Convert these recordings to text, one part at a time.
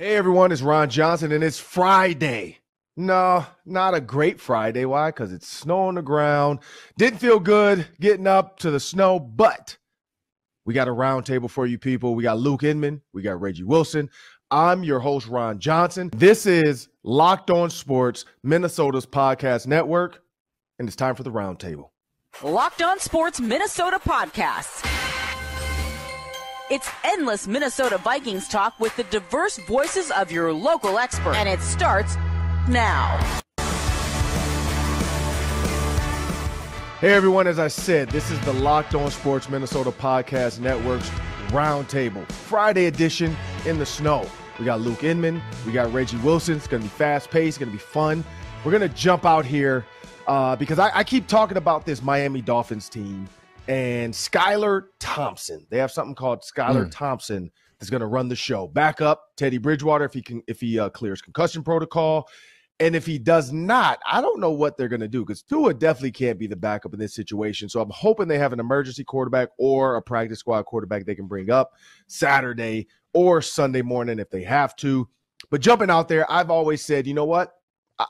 Hey everyone, it's Ron Johnson and it's Friday. No, not a great Friday. Why? Because it's snow on the ground. Didn't feel good getting up to the snow, but we got a round table for you people. We got Luke Inman. We got Reggie Wilson. I'm your host, Ron Johnson. This is Locked On Sports, Minnesota's podcast network, and it's time for the round table. Locked On Sports Minnesota podcasts. It's endless Minnesota Vikings talk with the diverse voices of your local expert. And it starts now. Hey everyone, as I said, this is the Locked On Sports Minnesota Podcast Network's Roundtable. Friday edition in the snow. We got Luke Inman. We got Reggie Wilson. It's going to be fast-paced. It's going to be fun. We're going to jump out here because I keep talking about this Miami Dolphins team and Skylar Thompson. They have something called Skylar Thompson that's going to run the show. Back up Teddy Bridgewater if he clears concussion protocol. And if he does not, I don't know what they're going to do because Tua definitely can't be the backup in this situation. So I'm hoping they have an emergency quarterback or a practice squad quarterback they can bring up Saturday or Sunday morning if they have to. But jumping out there, I've always said, you know what?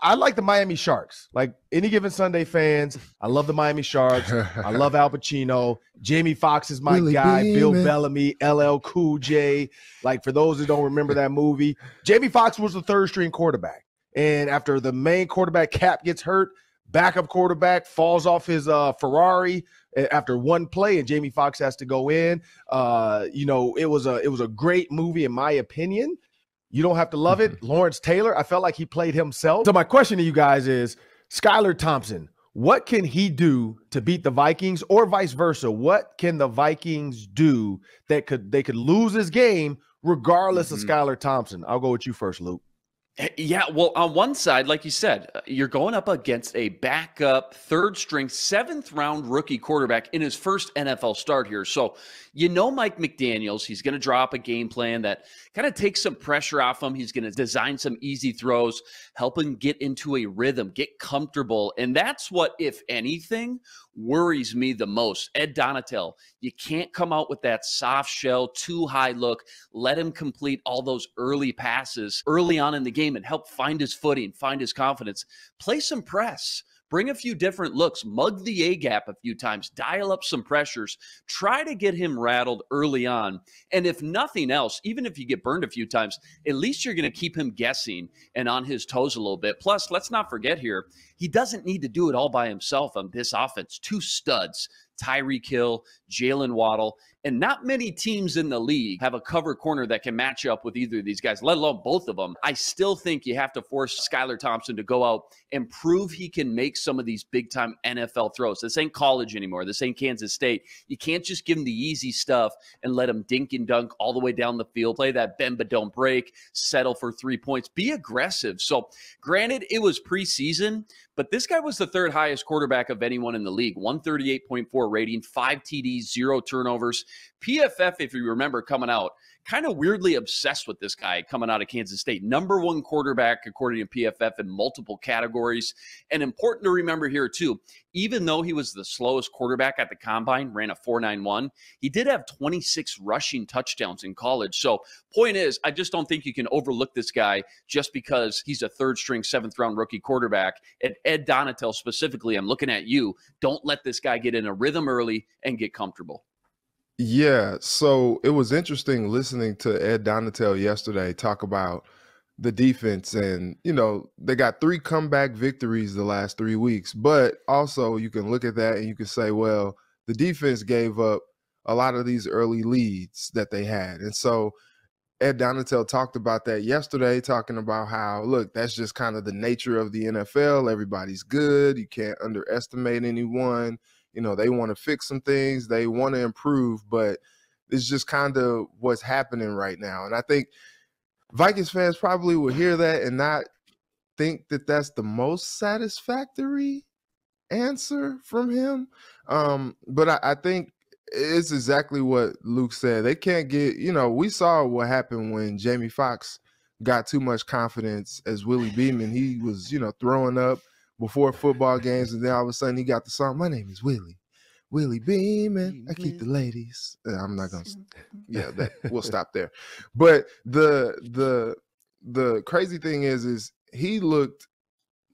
I like the Miami Sharks. Like any given Sunday fans, I love the Miami Sharks. I love Al Pacino. Jamie Foxx is my Willie guy. Beeman. Bill Bellamy, LL Cool J. Like for those who don't remember that movie, Jamie Foxx was the third string quarterback. And after the main quarterback Cap gets hurt, backup quarterback falls off his Ferrari after one play, and Jamie Foxx has to go in. It was a great movie in my opinion. You don't have to love it. Lawrence Taylor, I felt like he played himself. So my question to you guys is, Skylar Thompson, what can he do to beat the Vikings or vice versa? What can the Vikings do that they could lose this game regardless of Skylar Thompson? I'll go with you first, Luke. Yeah, well, on one side, like you said, you're going up against a backup, third-string, seventh-round rookie quarterback in his first NFL start here. So you know Mike McDaniels, he's going to draw up a game plan that kind of takes some pressure off him. He's going to design some easy throws, help him get into a rhythm, get comfortable. And that's what, if anything, worries me the most. Ed Donatel, you can't come out with that soft shell, too high look. Let him complete all those early passes early on in the game and help find his footing, find his confidence. Play some press. Bring a few different looks, mug the A-gap a few times, dial up some pressures, try to get him rattled early on. And if nothing else, even if you get burned a few times, at least you're going to keep him guessing and on his toes a little bit. Plus, let's not forget here, he doesn't need to do it all by himself on this offense. Two studs, Tyreek Hill, Jalen Waddle, and not many teams in the league have a cover corner that can match up with either of these guys, let alone both of them. I still think you have to force Skylar Thompson to go out and prove he can make some of these big-time NFL throws. This ain't college anymore. This ain't Kansas State. You can't just give him the easy stuff and let him dink and dunk all the way down the field, play that bend but don't break, settle for 3 points. Be aggressive. So, granted, it was preseason, but this guy was the third highest quarterback of anyone in the league, 138.4 rating, 5 TDs, 0 turnovers. PFF, if you remember coming out, kind of weirdly obsessed with this guy coming out of Kansas State. Number one quarterback, according to PFF, in multiple categories. And important to remember here, too, even though he was the slowest quarterback at the combine, ran a 4.91, he did have 26 rushing touchdowns in college. So point is, I just don't think you can overlook this guy just because he's a third-string, seventh-round rookie quarterback. And Ed Donatel specifically, I'm looking at you. Don't let this guy get in a rhythm early and get comfortable. Yeah, so it was interesting listening to Ed Donatel yesterday talk about the defense. And, they got 3 comeback victories the last 3 weeks. But also you can look at that and you can say, well, the defense gave up a lot of these early leads that they had. And so Ed Donatel talked about that yesterday, talking about how, look, that's just kind of the nature of the NFL. Everybody's good. You can't underestimate anyone. They want to fix some things. They want to improve, but it's just kind of what's happening right now. And I think Vikings fans probably will hear that and not think that that's the most satisfactory answer from him. But I think it's exactly what Luke said. They can't get, we saw what happened when Jamie Foxx got too much confidence as Willie Beeman. He was, throwing up before football games, and then all of a sudden he got the song, "My name is Willie Beeman. I keep the ladies." I'm not gonna, we'll stop there. But the the crazy thing is he looked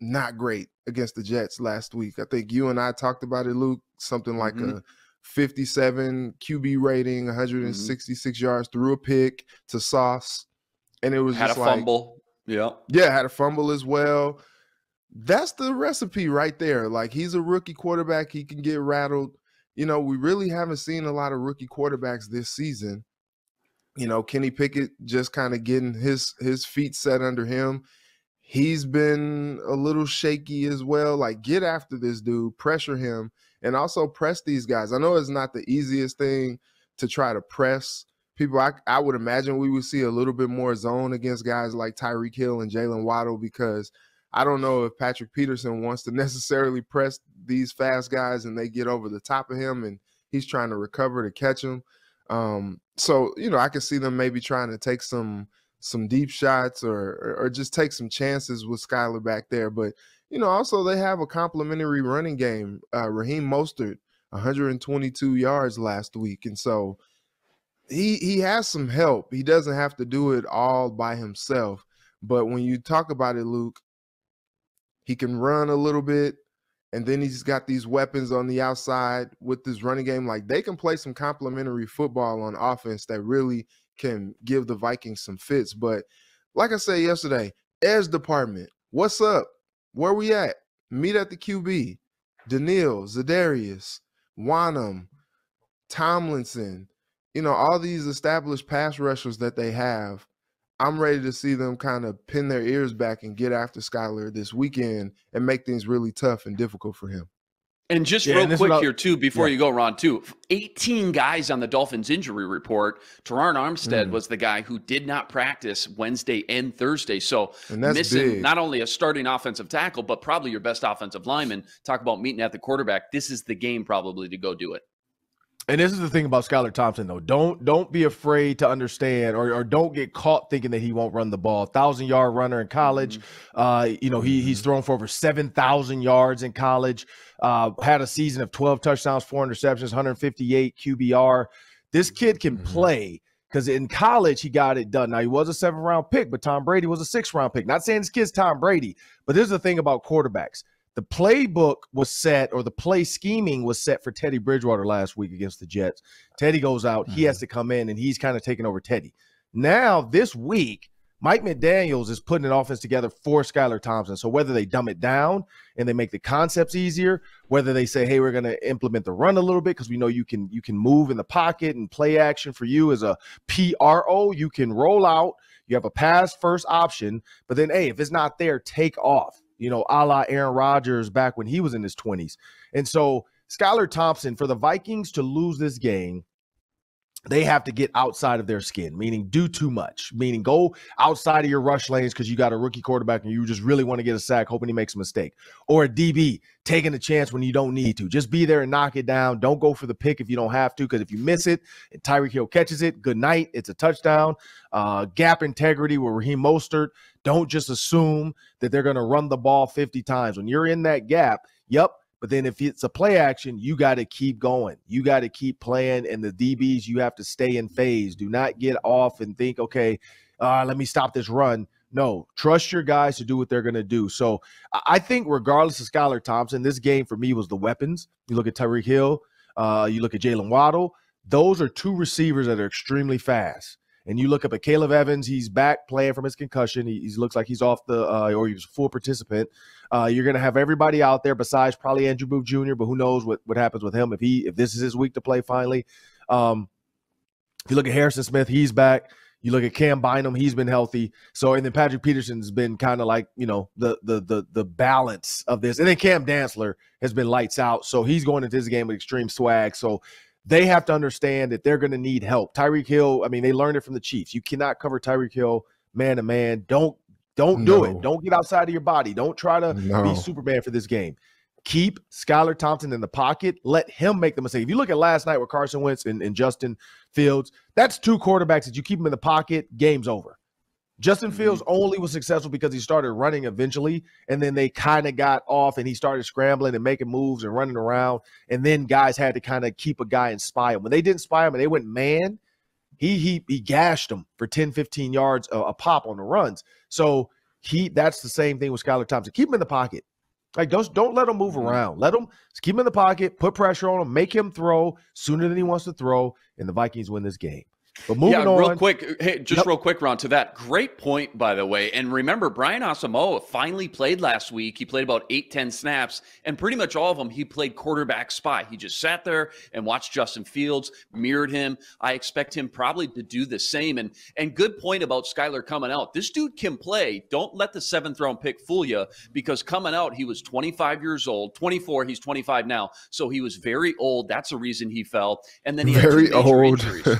not great against the Jets last week. I think you and I talked about it, Luke, something like a 57 QB rating, 166 yards, threw a pick to Sauce. And it was had just a like, fumble. Yeah, had a fumble as well. That's the recipe right there. Like, he's a rookie quarterback. He can get rattled. You know, we really haven't seen a lot of rookie quarterbacks this season. You know, Kenny Pickett just kind of getting his feet set under him. He's been a little shaky as well. Like, get after this dude, pressure him, and also press these guys. I know it's not the easiest thing to try to press people. I would imagine we would see a little bit more zone against guys like Tyreek Hill and Jalen Waddle, because I don't know if Patrick Peterson wants to necessarily press these fast guys and they get over the top of him and he's trying to recover to catch them. So, you know, I could see them maybe trying to take some deep shots or just take some chances with Skylar back there. But, you know, also they have a complimentary running game. Raheem Mostert, 122 yards last week. And so he has some help. He doesn't have to do it all by himself. But when you talk about it, Luke, he can run a little bit, and then he's got these weapons on the outside with this running game. Like, they can play some complimentary football on offense that really can give the Vikings some fits. But like I said yesterday, edge department, what's up? Where we at? Meet at the QB. Daniil, Za'Darius, Wanham, Tomlinson, you know, all these established pass rushers that they have. I'm ready to see them kind of pin their ears back and get after Skylar this weekend and make things really tough and difficult for him. And just real quick here, too, before you go, Ron, too, 18 guys on the Dolphins injury report. Terron Armstead was the guy who did not practice Wednesday and Thursday. So missing big. Not only a starting offensive tackle, but probably your best offensive lineman. Talk about meeting at the quarterback. This is the game probably to go do it. And this is the thing about Skylar Thompson, though. Don't be afraid to understand or don't get caught thinking that he won't run the ball. 1,000-yard runner in college. You know, he's thrown for over 7,000 yards in college. Had a season of 12 touchdowns, 4 interceptions, 158 QBR. This kid can play because in college he got it done. Now, he was a 7th-round pick, but Tom Brady was a 6th-round pick. Not saying this kid's Tom Brady, but this is the thing about quarterbacks. The playbook was set, or the play scheming was set for Teddy Bridgewater last week against the Jets. Teddy goes out. He has to come in, and he's kind of taking over Teddy. Now, this week, Mike McDaniels is putting an offense together for Skylar Thompson. So whether they dumb it down and they make the concepts easier, whether they say, hey, we're going to implement the run a little bit because we know you can move in the pocket and play action for you as a PRO. You can roll out. You have a pass-first option. But then, hey, if it's not there, take off. You know, a la Aaron Rodgers back when he was in his 20s. And so Skylar Thompson, for the Vikings to lose this game, they have to get outside of their skin, meaning do too much, meaning go outside of your rush lanes because you got a rookie quarterback and you just really want to get a sack, hoping he makes a mistake. Or a DB, taking a chance when you don't need to. Just be there and knock it down. Don't go for the pick if you don't have to, because if you miss it and Tyreek Hill catches it, good night. It's a touchdown. Gap integrity with Raheem Mostert. Don't just assume that they're going to run the ball 50 times. When you're in that gap, but then if it's a play action, you got to keep going. You got to keep playing, and the DBs, you have to stay in phase. Do not get off and think, okay, let me stop this run. No, trust your guys to do what they're going to do. So I think regardless of Skylar Thompson, this game for me was the weapons. You look at Tyreek Hill, you look at Jalen Waddle. Those are two receivers that are extremely fast. And you look up at Caleb Evans, he's back playing from his concussion. He looks like he's off the or he was a full participant. You're going to have everybody out there besides probably Andrew Booth Jr., but who knows what happens with him if this is his week to play finally. If you look at Harrison Smith, he's back. You look at Cam Bynum, he's been healthy. So, and then Patrick Peterson's been kind of like, you know, the balance of this. And then Cam Dantzler has been lights out. So he's going into this game with extreme swag. So they have to understand that they're going to need help. Tyreek Hill, I mean, they learned it from the Chiefs. You cannot cover Tyreek Hill man to man. Don't do it. Don't get outside of your body. Don't try to be Superman for this game. Keep Skylar Thompson in the pocket. Let him make the mistake. If you look at last night with Carson Wentz and Justin Fields, that's two quarterbacks that you keep them in the pocket, game's over. Justin Fields only was successful because he started running eventually, and then they kind of got off, and he started scrambling and making moves and running around, and then guys had to kind of keep a guy and spy him. When they didn't spy him and they went man, he gashed them for 10, 15 yards a pop on the runs. So that's the same thing with Skylar Thompson. Keep him in the pocket. Like, don't let him move around. Let him keep him in the pocket, put pressure on him, make him throw sooner than he wants to throw, and the Vikings win this game. But moving on. Real quick. Hey, real quick, Ron, to that. Great point, by the way. And remember, Brian Asamoah finally played last week. He played about 8-10 snaps, and pretty much all of them, he played quarterback spy. He just sat there and watched Justin Fields, mirrored him. I expect him probably to do the same. And good point about Skylar coming out. This dude can play. Don't let the 7th-round pick fool you, because coming out, he was 25 years old. 24, he's 25 now. So he was very old. That's the reason he fell. And then he had very 2 major old. injuries.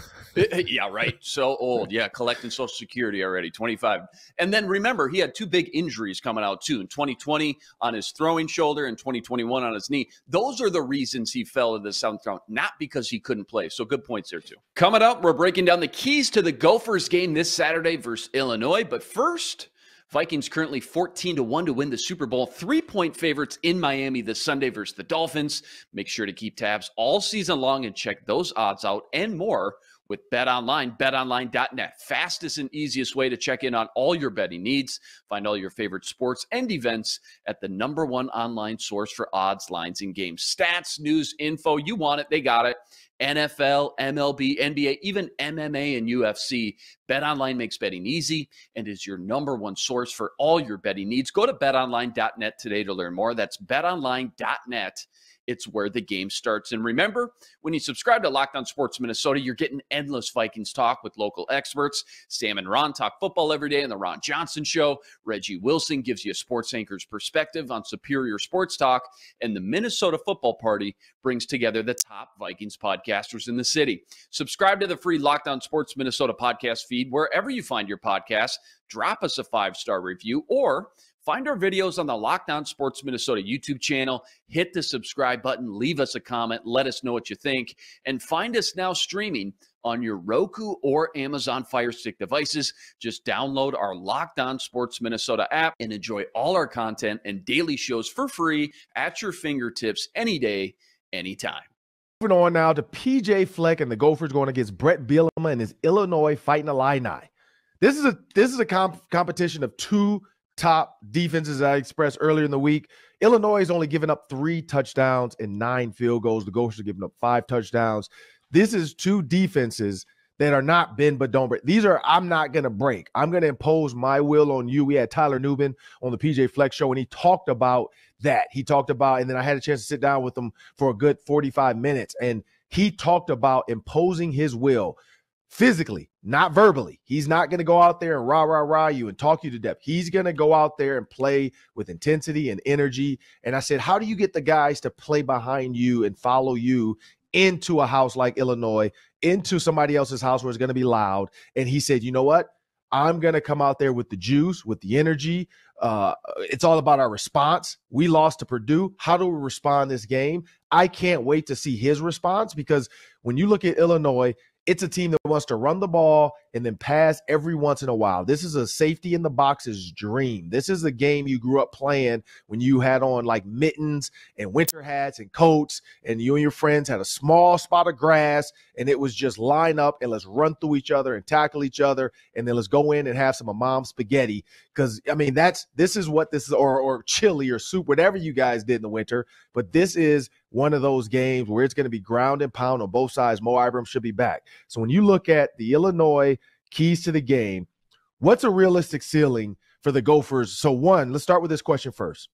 Yeah, right. So old. Yeah, collecting Social Security already, 25. And then remember, he had 2 big injuries coming out too, in 2020 on his throwing shoulder and 2021 on his knee. Those are the reasons he fell to the 7th round, not because he couldn't play. So good points there too. Coming up, we're breaking down the keys to the Gophers game this Saturday versus Illinois. But first, Vikings currently 14-1 to win the Super Bowl. 3-point favorites in Miami this Sunday versus the Dolphins. Make sure to keep tabs all season long and check those odds out and more with BetOnline, betonline.net. Fastest and easiest way to check in on all your betting needs. Find all your favorite sports and events at the #1 online source for odds, lines, and games. Stats, news, info, you want it, they got it. NFL, MLB, NBA, even MMA and UFC. BetOnline makes betting easy and is your #1 source for all your betting needs. Go to betonline.net today to learn more. That's betonline.net. It's where the game starts. And remember, when you subscribe to Locked On Sports Minnesota, you're getting endless Vikings talk with local experts. Sam and Ron talk football every day on The Ron Johnson Show. Reggie Wilson gives you a sports anchor's perspective on superior sports talk. And the Minnesota Football Party brings together the top Vikings podcasters in the city. Subscribe to the free Locked On Sports Minnesota podcast feed wherever you find your podcasts. Drop us a 5-star review or find our videos on the Locked On Sports Minnesota YouTube channel. Hit the subscribe button. Leave us a comment. Let us know what you think. And find us now streaming on your Roku or Amazon Fire Stick devices. Just download our Locked On Sports Minnesota app and enjoy all our content and daily shows for free at your fingertips any day, anytime. Moving on now to PJ Fleck and the Gophers going against Brett Bielema and his Illinois Fighting Illini. This is a competition of 2 top defenses I expressed earlier in the week. Illinois has only given up 3 touchdowns and 9 field goals. The Gophers are giving up 5 touchdowns. This is 2 defenses that are not bend but don't break. These are, I'm not going to break. I'm going to impose my will on you. We had Tyler Newman on the PJ Fleck show, and he talked about that. He talked about, and then I had a chance to sit down with him for a good 45 minutes, and he talked about imposing his will physically, not verbally. He's not going to go out there and rah you and talk you to death. He's going to go out there and play with intensity and energy. And I said, how do you get the guys to play behind you and follow you into a house like Illinois, into somebody else's house where it's going to be loud? And he said, you know what? I'm going to come out there with the juice, with the energy. It's all about our response. We lost to Purdue. How do we respond this game? I can't wait to see his response, because when you look at Illinois, it's a team that wants to run the ball and then pass every once in a while. This is a safety in the box's dream. This is a game you grew up playing when you had on like mittens and winter hats and coats, and you and your friends had a small spot of grass, and it was just line up and let's run through each other and tackle each other, and then let's go in and have some of mom's spaghetti. Because, I mean, this is what this is, or chili or soup, whatever you guys did in the winter. But this is one of those games where it's going to be ground and pound on both sides. Mo Ibrahim should be back. So when you look at the Illinois keys to the game, what's a realistic ceiling for the Gophers? So one, let's start with this question first.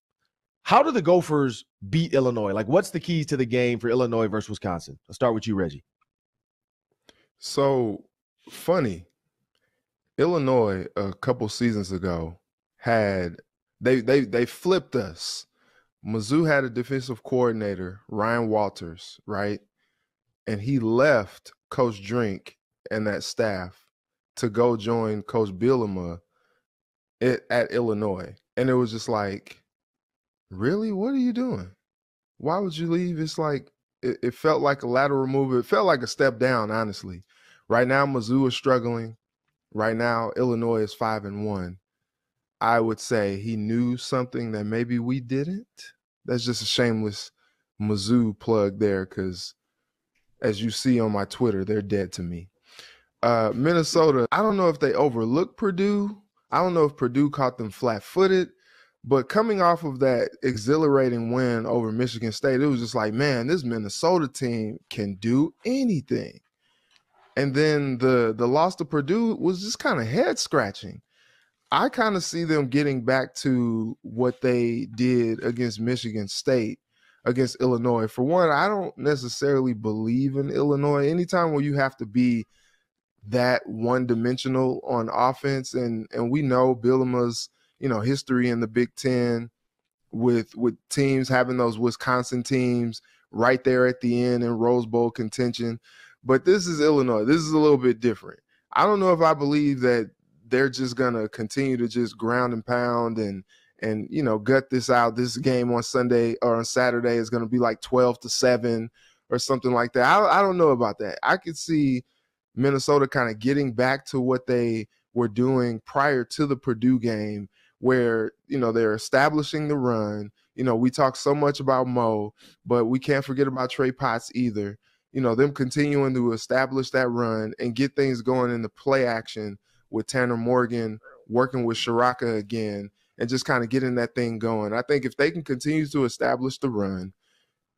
How do the Gophers beat Illinois? Like, what's the keys to the game for Illinois versus Wisconsin? Let's start with you, Reggie. So funny. Illinois a couple seasons ago had they flipped us. Mizzou had a defensive coordinator, Ryan Walters, right? And he left Coach Drink and that staff to go join Coach Bielema at Illinois. And it was just like, really? What are you doing? Why would you leave? It's like, it felt like a lateral move. It felt like a step down, honestly. Right now, Mizzou is struggling. Right now, Illinois is 5-1. I would say he knew something that maybe we didn't. That's just a shameless Mizzou plug there, because as you see on my Twitter, they're dead to me. Minnesota, I don't know if they overlooked Purdue. I don't know if Purdue caught them flat-footed. But coming off of that exhilarating win over Michigan State, it was just like, man, this Minnesota team can do anything. And then the loss to Purdue was just kind of head-scratching. I kind of see them getting back to what they did against Michigan State, against Illinois. For one, I don't necessarily believe in Illinois. Anytime where you have to be that one-dimensional on offense, and we know Bielema's history in the Big Ten with teams having those Wisconsin teams right there at the end in Rose Bowl contention. But this is Illinois. This is a little bit different. I don't know if I believe that they're just going to continue to just ground and pound and gut this out. This game on Sunday or on Saturday is going to be like 12-7 or something like that. I don't know about that. I could see Minnesota kind of getting back to what they were doing prior to the Purdue game, where, they're establishing the run. We talk so much about Mo, but we can't forget about Trey Potts either. Them continuing to establish that run and get things going in the play action with Tanner Morgan, working with Shiraka again, and just kind of getting that thing going. I think if they can continue to establish the run,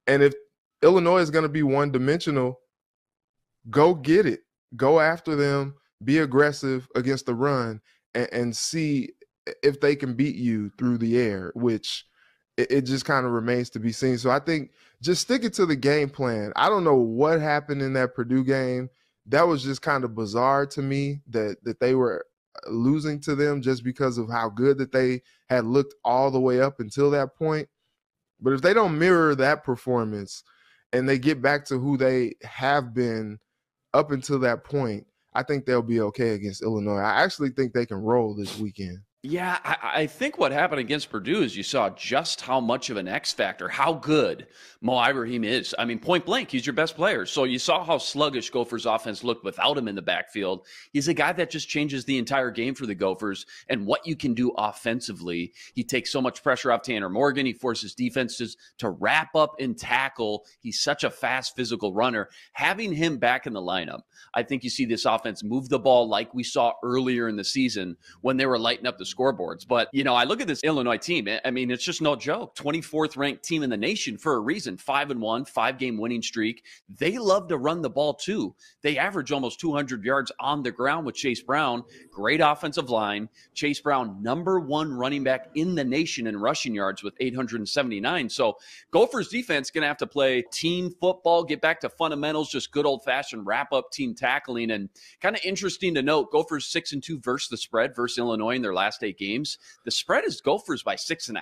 and if Illinois is going to be one-dimensional, go get it. Go after them, be aggressive against the run, and see if they can beat you through the air, which it just kind of remains to be seen. So I think just sticking to the game plan. I don't know what happened in that Purdue game. That was just kind of bizarre to me that they were losing to them just because of how good that they had looked all the way up until that point. But if they don't mirror that performance and they get back to who they have been up until that point, I think they'll be okay against Illinois. I actually think they can roll this weekend. Yeah, I think what happened against Purdue is you saw just how much of an X factor, how good Mo Ibrahim is. I mean, point blank, he's your best player. So you saw how sluggish Gophers offense looked without him in the backfield. He's a guy that just changes the entire game for the Gophers and what you can do offensively. He takes so much pressure off Tanner Morgan. He forces defenses to wrap up and tackle. He's such a fast physical runner. Having him back in the lineup, I think you see this offense move the ball like we saw earlier in the season when they were lighting up the scoreboards. But, I look at this Illinois team. I mean, it's just no joke. 24th ranked team in the nation for a reason. 5-1, 5-game winning streak. They love to run the ball too. They average almost 200 yards on the ground with Chase Brown. Great offensive line. Chase Brown, #1 running back in the nation in rushing yards with 879. So Gophers defense going to have to play team football, get back to fundamentals, just good old fashioned wrap up team tackling. And kind of interesting to note, Gophers 6-2 versus the spread versus Illinois in their last 8 games. The spread is Gophers by 6.5.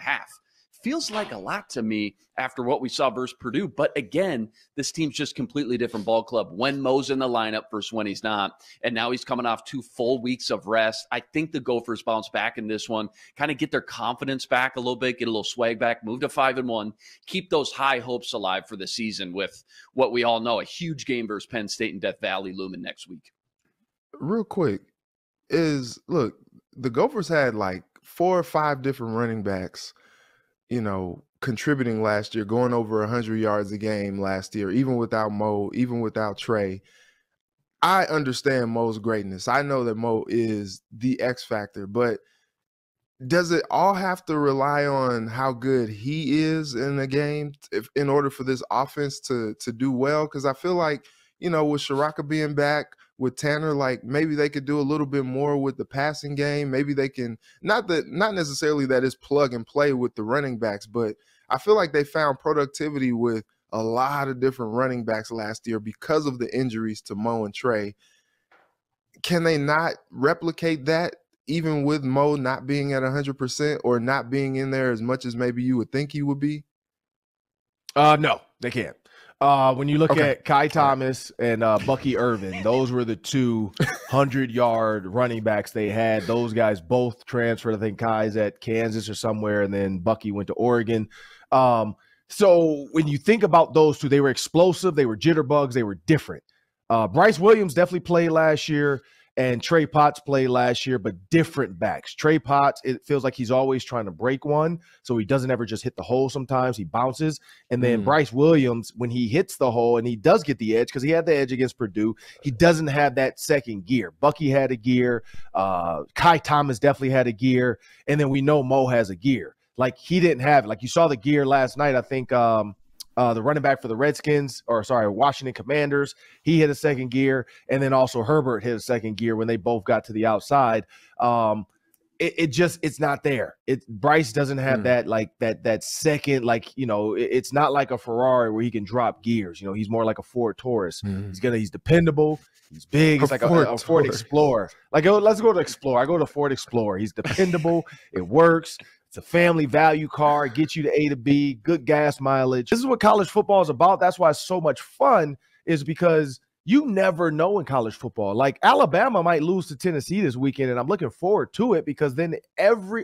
Feels like a lot to me after what we saw versus Purdue. But again, this team's just completely different ball club when Mo's in the lineup versus when he's not. And now he's coming off 2 full weeks of rest. I think the Gophers bounce back in this one, kind of get their confidence back a little bit, get a little swag back, move to 5-1, keep those high hopes alive for the season with what we all know, a huge game versus Penn State and Death Valley looming next week. Real quick, look, the Gophers had like 4 or 5 different running backs, contributing last year, going over 100 yards a game last year, even without Mo, even without Trey. I understand Mo's greatness. I know that Mo is the X factor, but does it all have to rely on how good he is in the game in order for this offense to do well? Because I feel like, with Shiraka being back, with Tanner, like maybe they could do a little bit more with the passing game. Maybe they can, not necessarily that it's plug and play with the running backs, but I feel like they found productivity with a lot of different running backs last year because of the injuries to Mo and Trey. Can they not replicate that even with Mo not being at 100% or not being in there as much as maybe you would think he would be? No, they can't. When you look at Kai Thomas and Bucky Irvin, those were the 2 100-yard running backs they had. Those guys both transferred. I think Kai's at Kansas or somewhere, and then Bucky went to Oregon. So when you think about those 2, they were explosive. They were jitterbugs. They were different. Bryce Williams definitely played last year, And Trey Potts played last year, but different backs. Trey Potts, it feels like he's always trying to break one, so he doesn't ever just hit the hole sometimes. He bounces. And then Bryce Williams, when he hits the hole and he does get the edge, because he had the edge against Purdue, he doesn't have that second gear. Bucky had a gear. Kai Thomas definitely had a gear. And then we know Mo has a gear. Like, he didn't have it. Like, you saw the gear last night, I think the running back for the Washington Commanders, he hit a second gear, and then also Herbert hit a second gear when they both got to the outside. It's not there. Bryce doesn't have that second, it's not like a Ferrari where he can drop gears. He's more like a Ford Taurus. He's dependable. He's big. It's like a Ford Explorer. Like, let's go to Explorer. I go to Ford Explorer. He's dependable. It works. It's a family value car, gets you to A to B, good gas mileage. This is what college football is about. That's why it's so much fun, is because you never know in college football. Like, Alabama might lose to Tennessee this weekend, and I'm looking forward to it, because then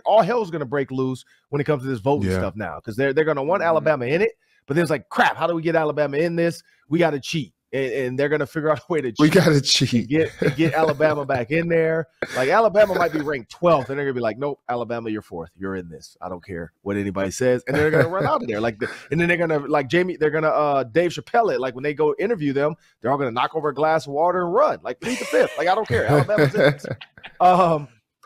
all hell is going to break loose when it comes to this voting stuff now, because they're going to want Alabama in it. But then it's like, crap, how do we get Alabama in this? We got to cheat. And they're going to figure out a way to cheat. We got to cheat. Get Alabama back in there. Like, Alabama might be ranked 12th, and they're going to be like, nope, Alabama, you're 4th. You're in this. I don't care what anybody says. And they're going to run out of there. And then they're going to, they're going to Dave Chappelle it. Like, when they go interview them, they're all going to knock over a glass of water and run. Like, plead the fifth. Like, I don't care. Alabama's in this.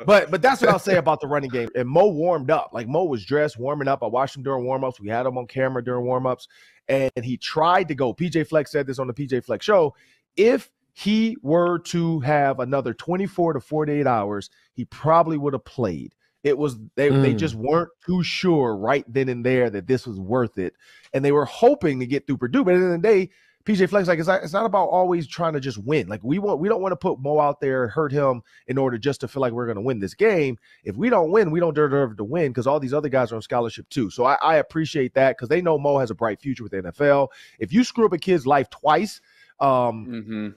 But that's what I'll say about the running game. And Mo warmed up. Like, Mo was dressed, warming up. I watched him during warm-ups. We had him on camera during warm-ups. And he tried to go. PJ Fleck said this on the PJ Fleck show. If he were to have another 24 to 48 hours, he probably would have played. They just weren't too sure right then and there that this was worth it. And they were hoping to get through Purdue. But at the end of the day, PJ Fleck's like, it's not about always trying to just win. Like, we don't want to put Mo out there, hurt him in order just to feel like we're going to win this game. If we don't win, we don't deserve to win, because all these other guys are on scholarship too. So I appreciate that, because they know Mo has a bright future with the NFL. If you screw up a kid's life twice, and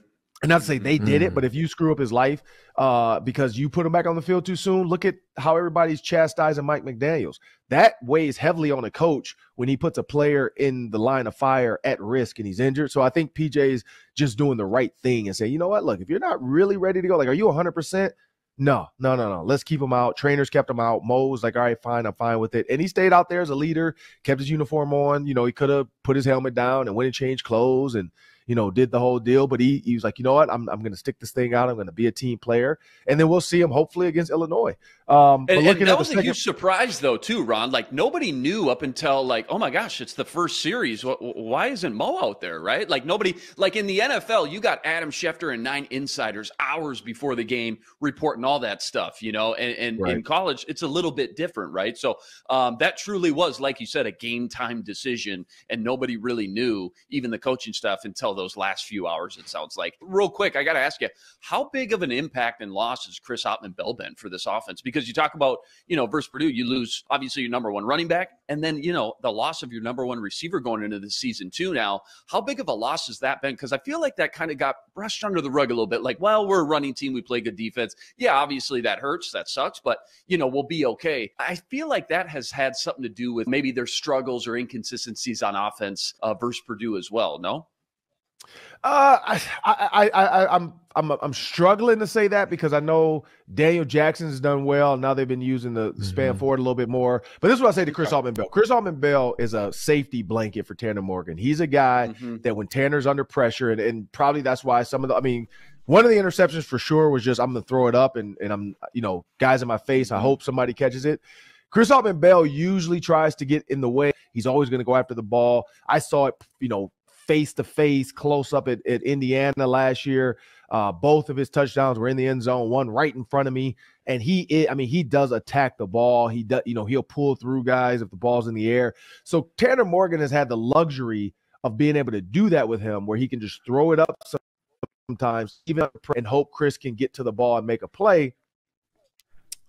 not to say they did it, but if you screw up his life because you put him back on the field too soon, look at how everybody's chastising Mike McDaniels. That weighs heavily on a coach when he puts a player in the line of fire at risk and he's injured. So I think PJ's just doing the right thing and saying, you know what, look, if you're not really ready to go, like, are you 100%? No. Let's keep him out. Trainers kept him out. Mo was like, all right, fine, I'm fine with it. And he stayed out there as a leader, kept his uniform on. He could have put his helmet down and went and changed clothes and did the whole deal, but he was like, you know what, I'm going to stick this thing out. I'm going to be a team player, and then we'll see him hopefully against Illinois. And that was a huge surprise, though, too, Ron. Like, nobody knew up until, like, oh my gosh, it's the first series. Why isn't Mo out there, right? Like, nobody, like in the NFL, you got Adam Schefter and 9 insiders hours before the game reporting all that stuff, and right. In college, it's a little bit different, right? So that truly was, like you said, a game time decision, and nobody really knew, even the coaching staff, until those last few hours, it sounds like. Real quick, I got to ask you, how big of an impact and loss has Chris Ottman-Bell been for this offense? Because you talk about, versus Purdue, you lose, obviously, your number one running back, and then, the loss of your number one receiver going into the season too now. How big of a loss has that been? Because I feel like that kind of got brushed under the rug a little bit. Like, well, we're a running team. We play good defense. Yeah, obviously that hurts. That sucks. But, we'll be okay. I feel like that has had something to do with maybe their struggles or inconsistencies on offense versus Purdue as well, no? I'm struggling to say that, because I know Daniel Jackson's done well. Now they've been using the span forward a little bit more. But this is what I say to Chris Ottman-Bell. Chris Ottman-Bell is a safety blanket for Tanner Morgan. He's a guy that when Tanner's under pressure, and probably that's why one of the interceptions for sure was just, I'm going to throw it up and I'm, guys in my face. I hope somebody catches it. Chris Ottman-Bell usually tries to get in the way. He's always going to go after the ball. I saw it, face-to-face, close-up at Indiana last year. Both of his touchdowns were in the end zone, one right in front of me. And he does attack the ball. He does, he'll pull through guys if the ball's in the air. So Tanner Morgan has had the luxury of being able to do that with him, where he can just throw it up sometimes, even and hope Chris can get to the ball and make a play.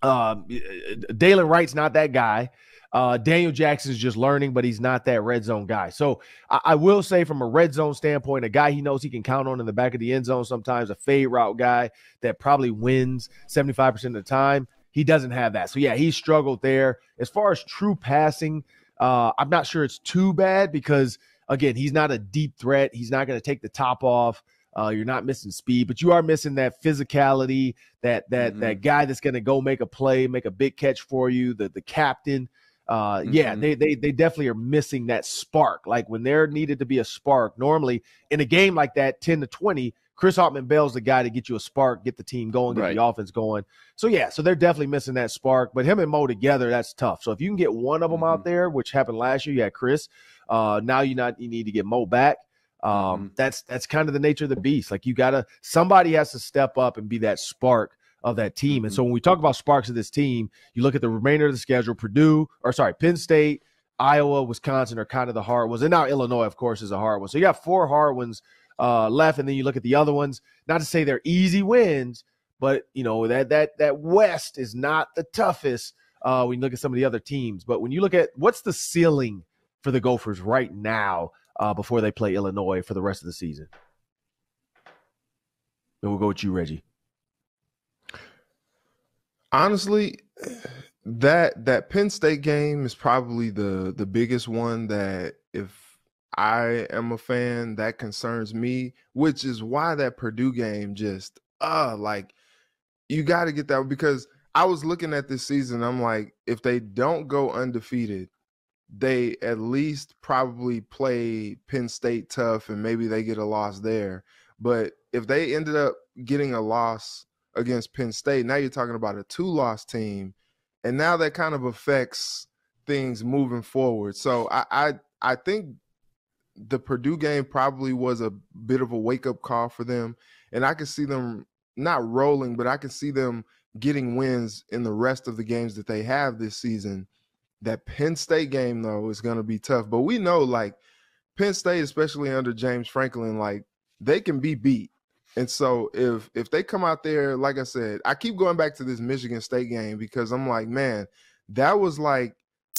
Dalen Wright's not that guy. Daniel Jackson is just learning, but he's not that red zone guy. So I will say, from a red zone standpoint, a guy he knows he can count on in the back of the end zone sometimes, a fade route guy that probably wins 75% of the time. He doesn't have that. So, yeah, he struggled there. As far as true passing, I'm not sure it's too bad because, again, he's not a deep threat. He's not going to take the top off. You're not missing speed, but you are missing that physicality, that guy that's going to go make a play, make a big catch for you, the captain. Yeah, they definitely are missing that spark. Like when there needed to be a spark, normally in a game like that, 10-20, Chris Hartman-Bell's the guy to get you a spark, get the team going, get the offense going. So, yeah, so they're definitely missing that spark. But him and Mo together, that's tough. So if you can get one of them out there, which happened last year, you had Chris. Now you need to get Mo back. That's kind of the nature of the beast. Like somebody has to step up and be that spark of that team. And so when we talk about sparks of this team, you look at the remainder of the schedule, Penn State, Iowa, Wisconsin are kind of the hard ones. And now Illinois, of course, is a hard one. So you got 4 hard ones left, and then you look at the other ones. Not to say they're easy wins, but that West is not the toughest when you look at some of the other teams. But when you look at what's the ceiling for the Gophers right now before they play Illinois for the rest of the season? And we'll go with you, Reggie. Honestly, that Penn State game is probably the biggest one that if I am a fan, that concerns me, which is why that Purdue game just, you got to get that, because I was looking at this season. I'm like, if they don't go undefeated, they at least probably play Penn State tough and maybe they get a loss there. But if they ended up getting a loss against Penn State, now you're talking about a 2-loss team. And now that kind of affects things moving forward. So I think the Purdue game probably was a bit of a wake-up call for them. And I can see them not rolling, but I can see them getting wins in the rest of the games that they have this season. That Penn State game, though, is going to be tough. But we know, Penn State, especially under James Franklin, they can be beat. And so if they come out there, like I said, I keep going back to this Michigan State game because I'm like, man, that was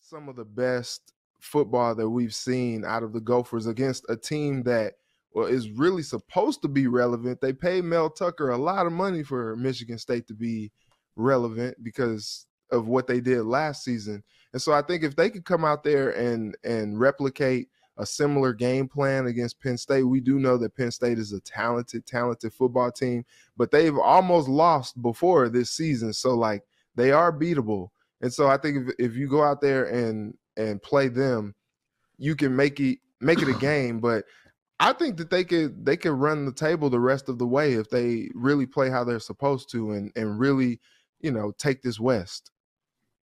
some of the best football that we've seen out of the Gophers against a team that is really supposed to be relevant. They paid Mel Tucker a lot of money for Michigan State to be relevant because of what they did last season. And so I think if they could come out there and replicate a similar game plan against Penn State, we do know that Penn State is a talented football team, but they've almost lost before this season. So they are beatable. And so I think if you go out there and play them, you can make it a game. But I think that they could run the table the rest of the way if they really play how they're supposed to and really, take this West.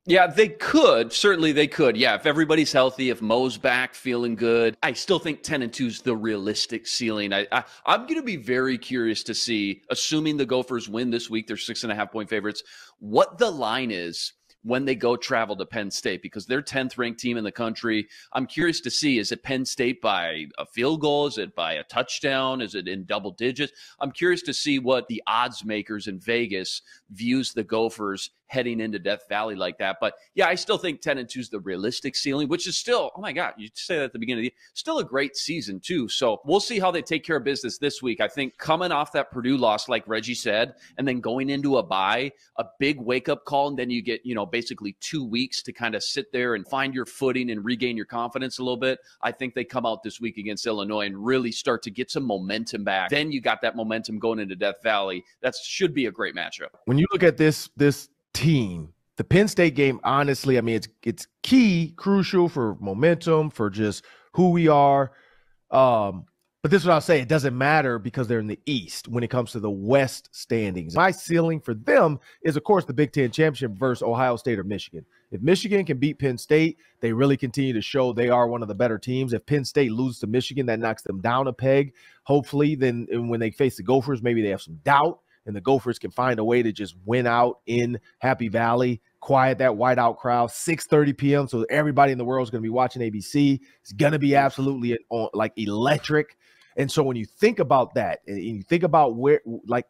Yeah, they could. Certainly they could. Yeah, if everybody's healthy, if Mo's back feeling good, I still think 10-2 is the realistic ceiling. I'm going to be very curious to see, assuming the Gophers win this week, they're 6.5-point favorites, what the line is when they go travel to Penn State, because they're 10th ranked team in the country. I'm curious to see, is it Penn State by a field goal? Is it by a touchdown? Is it in double digits? I'm curious to see what the odds makers in Vegas views the Gophers heading into Death Valley like that. But yeah, I still think 10-2 is the realistic ceiling, which is still, oh my God, you say that at the beginning of the year, still a great season too. So we'll see how they take care of business this week. I think coming off that Purdue loss, like Reggie said, and then going into a bye, a big wake-up call, and then you get, basically 2 weeks to kind of sit there and find your footing and regain your confidence a little bit. I think they come out this week against Illinois and really start to get some momentum back. Then you got that momentum going into Death Valley. That should be a great matchup. When you look at this team, the Penn State game, honestly, I mean, it's crucial for momentum, for just who we are. But this is what I'll say. It doesn't matter because they're in the East when it comes to the West standings. My ceiling for them is, of course, the Big Ten championship versus Ohio State or Michigan. If Michigan can beat Penn State, they really continue to show they are one of the better teams. If Penn State loses to Michigan, that knocks them down a peg. Hopefully, then when they face the Gophers, maybe they have some doubt, and the Gophers can find a way to just win out in Happy Valley, quiet that whiteout crowd, 6:30 p.m. So everybody in the world is going to be watching ABC. It's going to be absolutely electric. And so when you think about that, and you think about where,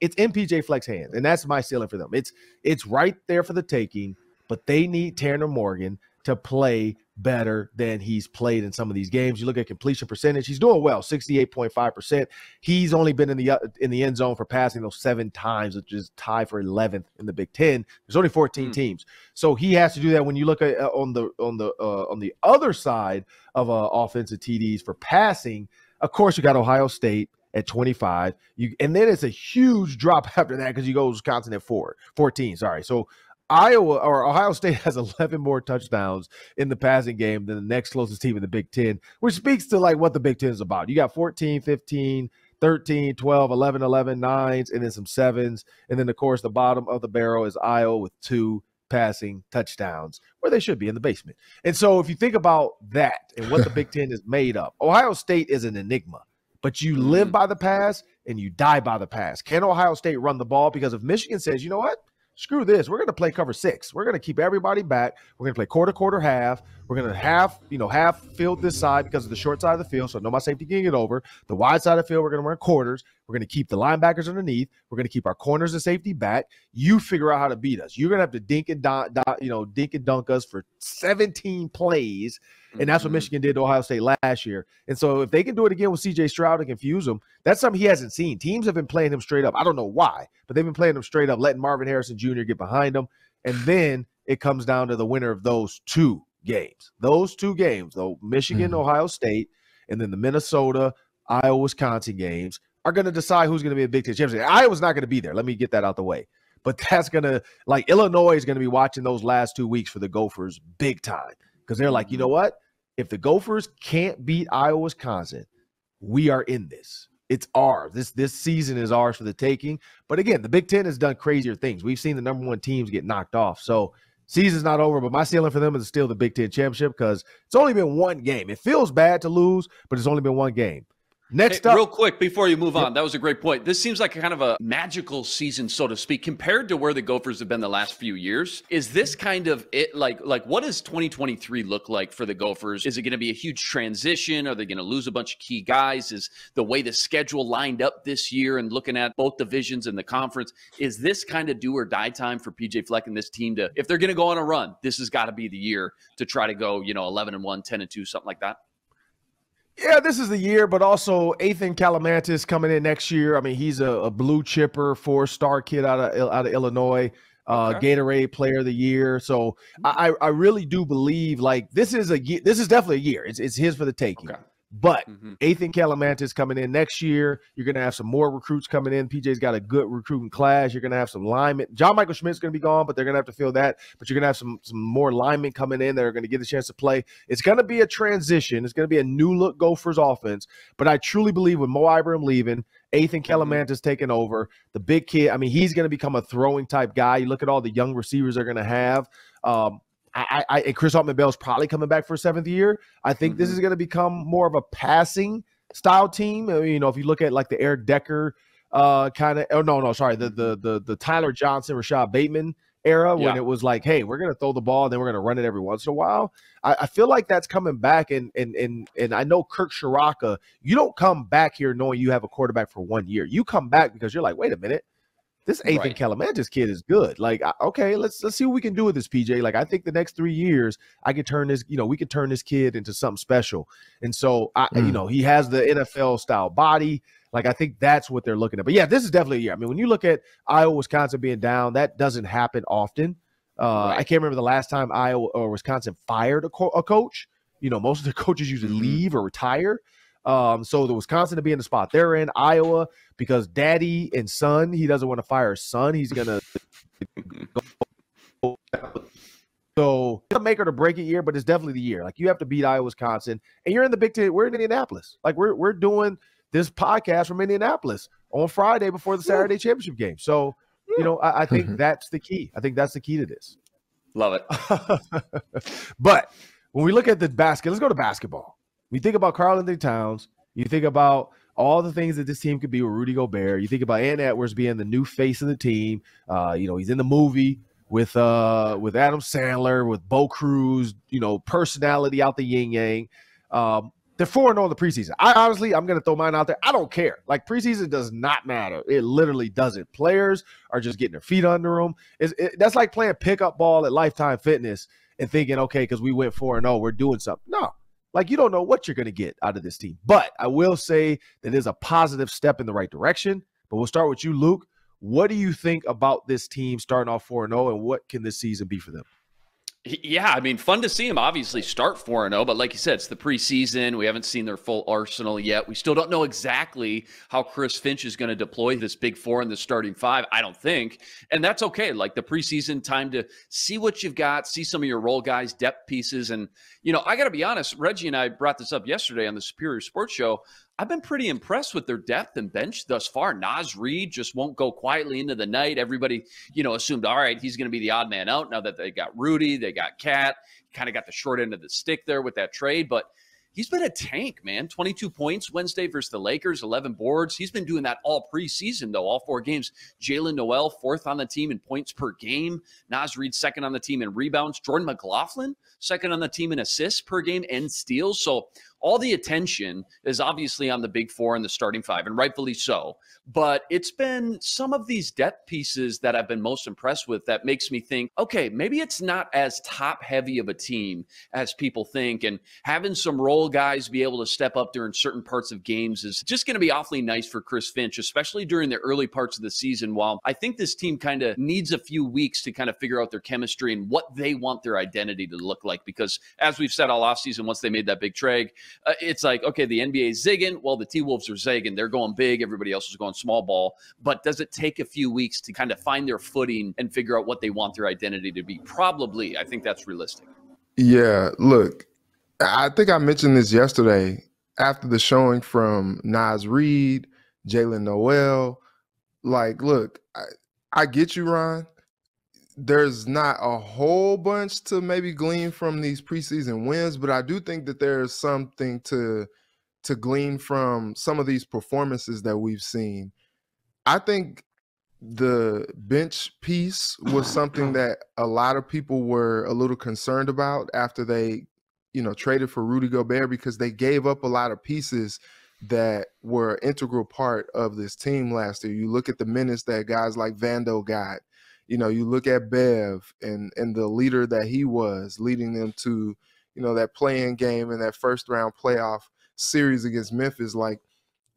it's in PJ Fleck's hands, and that's my ceiling for them. It's right there for the taking, but they need Tanner Morgan to play better than he's played in some of these games. You look at completion percentage, he's doing well, 68.5%. He's only been in the end zone for passing those 7 times, which is tied for 11th in the Big Ten. There's only 14 teams, so he has to do that. When you look at on the other side of offensive TDs for passing, of course, you got Ohio State at 25. And then it's a huge drop after that because you go Wisconsin at 14. Sorry. So Ohio State has 11 more touchdowns in the passing game than the next closest team in the Big Ten, which speaks to like what the Big Ten is about. You got 14, 15, 13, 12, 11, 11, 9s, and then some 7s. And then, of course, the bottom of the barrel is Iowa with 2 passing touchdowns, where they should be in the basement. And so if you think about that and what the Big Ten is made of, Ohio State is an enigma. But you live by the pass and you die by the pass. Can Ohio State run the ball? Because if Michigan says, you know what? Screw this. We're going to play cover 6. We're going to keep everybody back. We're going to play quarter, half. We're going to half field this side because of the short side of the field, so no my safety can get over. The wide side of the field, we're going to run quarters. We're going to keep the linebackers underneath. We're going to keep our corners and safety back. You figure out how to beat us. You're going to have to dink and dunk us for 17 plays. And that's what Michigan did to Ohio State last year. And so if they can do it again with C.J. Stroud and confuse him, that's something he hasn't seen. Teams have been playing him straight up. I don't know why, but they've been playing him straight up, letting Marvin Harrison Jr. get behind him. And then it comes down to the winner of those 2 games. Those 2 games, though, Michigan, Ohio State, and then the Minnesota, Iowa, Wisconsin games are going to decide who's going to be a Big Ten championship. Iowa's not going to be there. Let me get that out the way. But that's going to – like Illinois is going to be watching those last 2 weeks for the Gophers big time because they're like, you know what? If the Gophers can't beat Iowa, Wisconsin, we are in this. It's ours. This season is ours for the taking. But again, the Big Ten has done crazier things. We've seen the number 1 teams get knocked off. So season's not over, but my ceiling for them is still the Big Ten championship because it's only been 1 game. It feels bad to lose, but it's only been 1 game. Next up, real quick before you move on, that was a great point. This seems like kind of a magical season, so to speak, compared to where the Gophers have been the last few years. Is this kind of it? Like what does 2023 look like for the Gophers? Is it going to be a huge transition? Are they going to lose a bunch of key guys? Is the way the schedule lined up this year and looking at both divisions and the conference, is this kind of do or die time for PJ Fleck and this team to, if they're going to go on a run, this has got to be the year to try to go, 11-1, 10-2, something like that? Yeah, this is the year, but also Ethan Calamantis coming in next year. I mean, he's a blue chipper, 4-star kid out of Illinois, Gatorade Player of the Year. So I really do believe like this is definitely a year. It's his for the taking. Okay. But Ethan Calamantis coming in next year. You're going to have some more recruits coming in. PJ's got a good recruiting class. You're going to have some linemen. John Michael Schmidt's going to be gone, but they're going to have to fill that. But you're going to have some more linemen coming in that are going to get a chance to play. It's going to be a transition. It's going to be a new look Gophers offense. But I truly believe with Mo Ibrahim leaving, Ethan Calamantis taking over, the big kid, I mean, he's going to become a throwing type guy. You look at all the young receivers they're going to have. And Chris Altman-Bell's probably coming back for a 7th year. I think this is going to become more of a passing style team. I mean, if you look at like the Eric Decker the Tyler Johnson, Rashad Bateman era when it was like, hey, we're going to throw the ball and then we're going to run it every once in a while. I feel like that's coming back. And I know Kirk Shiraka, you don't come back here knowing you have a quarterback for 1 year. You come back because you're like, wait a minute. This Ethan Calamantis kid is good. Like, okay, let's see what we can do with this, PJ. Like, I think the next 3 years, I could turn this, we could turn this kid into something special. And so, he has the NFL style body. Like, I think that's what they're looking at. But yeah, this is definitely a year. I mean, when you look at Iowa, Wisconsin being down, that doesn't happen often. I can't remember the last time Iowa or Wisconsin fired a coach. Most of the coaches usually leave or retire. So the Wisconsin to be in the spot they're in, Iowa, because daddy and son, he doesn't want to fire his son. He's going to so it's a make or to break it year, but it's definitely the year. Like you have to beat Iowa, Wisconsin, and you're in the Big Ten. We're in Indianapolis. Like we're doing this podcast from Indianapolis on Friday before the Saturday championship game. So, I think that's the key. I think that's the key to this. Love it. But when we look at the basket, let's go to basketball. You think about Karl-Anthony Towns. You think about all the things that this team could be with Rudy Gobert. You think about Ant Edwards being the new face of the team. He's in the movie with Adam Sandler, with Bo Cruz, personality out the yin-yang. They're 4-0 in the preseason. I'm going to throw mine out there. I don't care. Like, preseason does not matter. It literally doesn't. Players are just getting their feet under them. That's like playing pickup ball at Lifetime Fitness and thinking, okay, because we went 4-0, we're doing something. No. Like, you don't know what you're going to get out of this team. But I will say that it is a positive step in the right direction. But we'll start with you, Luke. What do you think about this team starting off 4-0, and what can this season be for them? Yeah, I mean, fun to see him obviously start 4-0, but like you said, it's the preseason. We haven't seen their full arsenal yet. We still don't know exactly how Chris Finch is going to deploy this big four in the starting five, I don't think. And that's okay. Like the preseason time to see what you've got, see some of your role guys, depth pieces. And, I got to be honest, Reggie and I brought this up yesterday on the Superior Sports Show. I've been pretty impressed with their depth and bench thus far. Naz Reid just won't go quietly into the night. Everybody, assumed, all right, he's going to be the odd man out now that they got Rudy, they got Cat, kind of got the short end of the stick there with that trade. But he's been a tank, man. 22 points Wednesday versus the Lakers, 11 boards. He's been doing that all preseason, though, all 4 games. Jalen Noel, 4th on the team in points per game. Naz Reid, 2nd on the team in rebounds. Jordan McLaughlin, 2nd on the team in assists per game and steals. So all the attention is obviously on the big four and the starting five, and rightfully so. But it's been some of these depth pieces that I've been most impressed with that makes me think, okay, maybe it's not as top-heavy of a team as people think, and having some role guys be able to step up during certain parts of games is just going to be awfully nice for Chris Finch, especially during the early parts of the season, while I think this team kind of needs a few weeks to kind of figure out their chemistry and what they want their identity to look like. Because as we've said all offseason, once they made that big trade, it's like, okay, the NBA is zigging. Well, the T-Wolves are zigging. They're going big. Everybody else is going small ball. But does it take a few weeks to kind of find their footing and figure out what they want their identity to be? Probably. I think that's realistic. Yeah, look, I think I mentioned this yesterday after the showing from Naz Reid, Jalen Noel. Like, look, I get you, Ron. There's not a whole bunch to maybe glean from these preseason wins, but I do think that there's something to glean from some of these performances that we've seen. I think the bench piece was something that a lot of people were a little concerned about after they, traded for Rudy Gobert, because they gave up a lot of pieces that were an integral part of this team last year. You look at the minutes that guys like Vando got. You look at Bev and the leader that he was, leading them to, that play-in game and that first-round playoff series against Memphis. Like,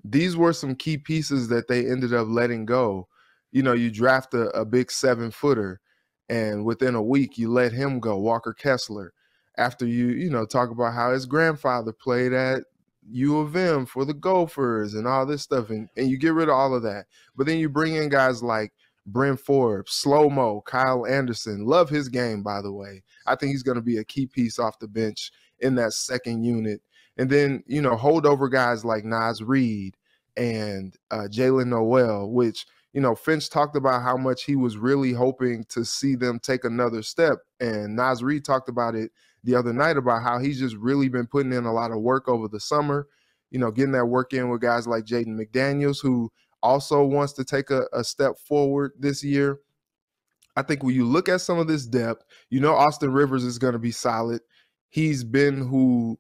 these were some key pieces that they ended up letting go. You draft a big 7-footer, and within a week you let him go, Walker Kessler, after you talk about how his grandfather played at U of M for the Gophers and all this stuff, and you get rid of all of that. But then you bring in guys like Bryn Forbes, Slow-Mo, Kyle Anderson. Love his game, by the way. I think he's going to be a key piece off the bench in that second unit. And then, holdover guys like Naz Reid and Jalen Noel, which, Finch talked about how much he was really hoping to see them take another step. And Naz Reid talked about it the other night about how he's just really been putting in a lot of work over the summer, getting that work in with guys like Jaden McDaniels, who also wants to take a step forward this year. I think when you look at some of this depth, Austin Rivers is going to be solid. He's been who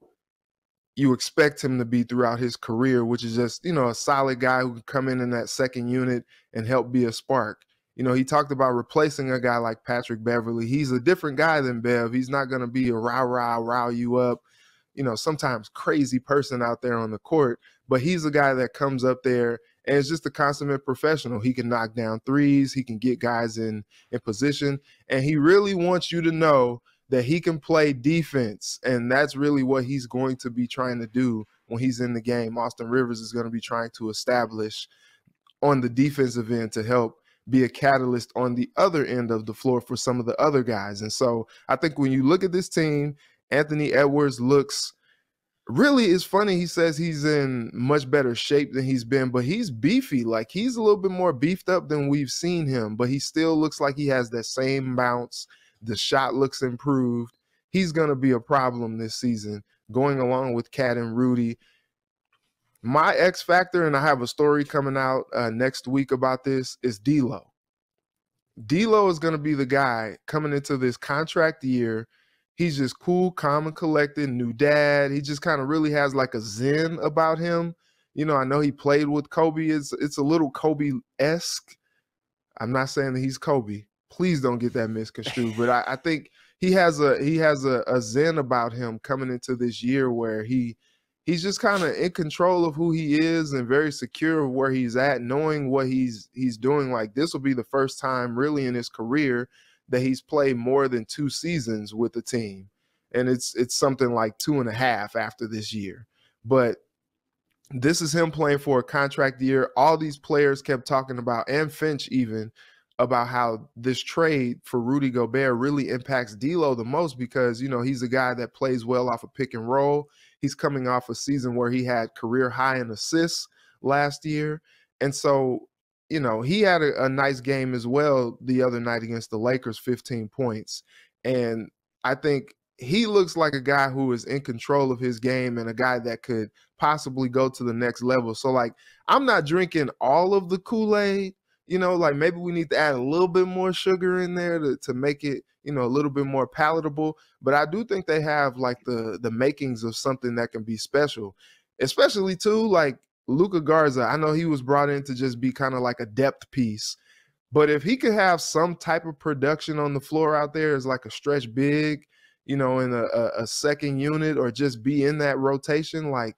you expect him to be throughout his career, which is just, a solid guy who can come in that second unit and help be a spark. He talked about replacing a guy like Patrick Beverly. He's a different guy than Bev. He's not going to be a row you up, sometimes crazy person out there on the court, but he's a guy that comes up there and is just a consummate professional. He can knock down threes. He can get guys in position. And he really wants you to know that he can play defense. And that's really what he's going to be trying to do when he's in the game. Austin Rivers is going to be trying to establish on the defensive end to help be a catalyst on the other end of the floor for some of the other guys. And so I think when you look at this team, Anthony Edwards looks really, it's funny. He says he's in much better shape than he's been, but he's beefy. Like, he's a little bit more beefed up than we've seen him, but he still looks like he has that same bounce. The shot looks improved. He's going to be a problem this season, going along with Cat and Rudy. My X factor, and I have a story coming out next week about this, is D'Lo. D'Lo is going to be the guy coming into this contract year. He's just cool, calm, and collected, new dad. He just kind of really has like a zen about him. I know he played with Kobe. It's a little Kobe-esque. I'm not saying that he's Kobe. Please don't get that misconstrued. But I think he has a zen about him coming into this year where he's just kind of in control of who he is and very secure of where he's at, knowing what he's doing. Like, this will be the first time really in his career that he's played more than 2 seasons with the team. And it's something like 2.5 after this year. But this is him playing for a contract year. All these players kept talking about, and Finch even, about how this trade for Rudy Gobert really impacts D'Lo the most because, you know, he's a guy that plays well off of pick and roll. He's coming off a season where he had career high in assists last year. And so, you know, he had a nice game as well the other night against the Lakers, 15 points. And I think he looks like a guy who is in control of his game and a guy that could possibly go to the next level. So, like, I'm not drinking all of the Kool-Aid. You know, like maybe we need to add a little bit more sugar in there to make it, you know, a little bit more palatable. But I do think they have like the makings of something that can be special, especially too, like Luka Garza. I know he was brought in to just be kind of like a depth piece, but if he could have some type of production on the floor out there as like a stretch big, you know, in a second unit or just be in that rotation, like,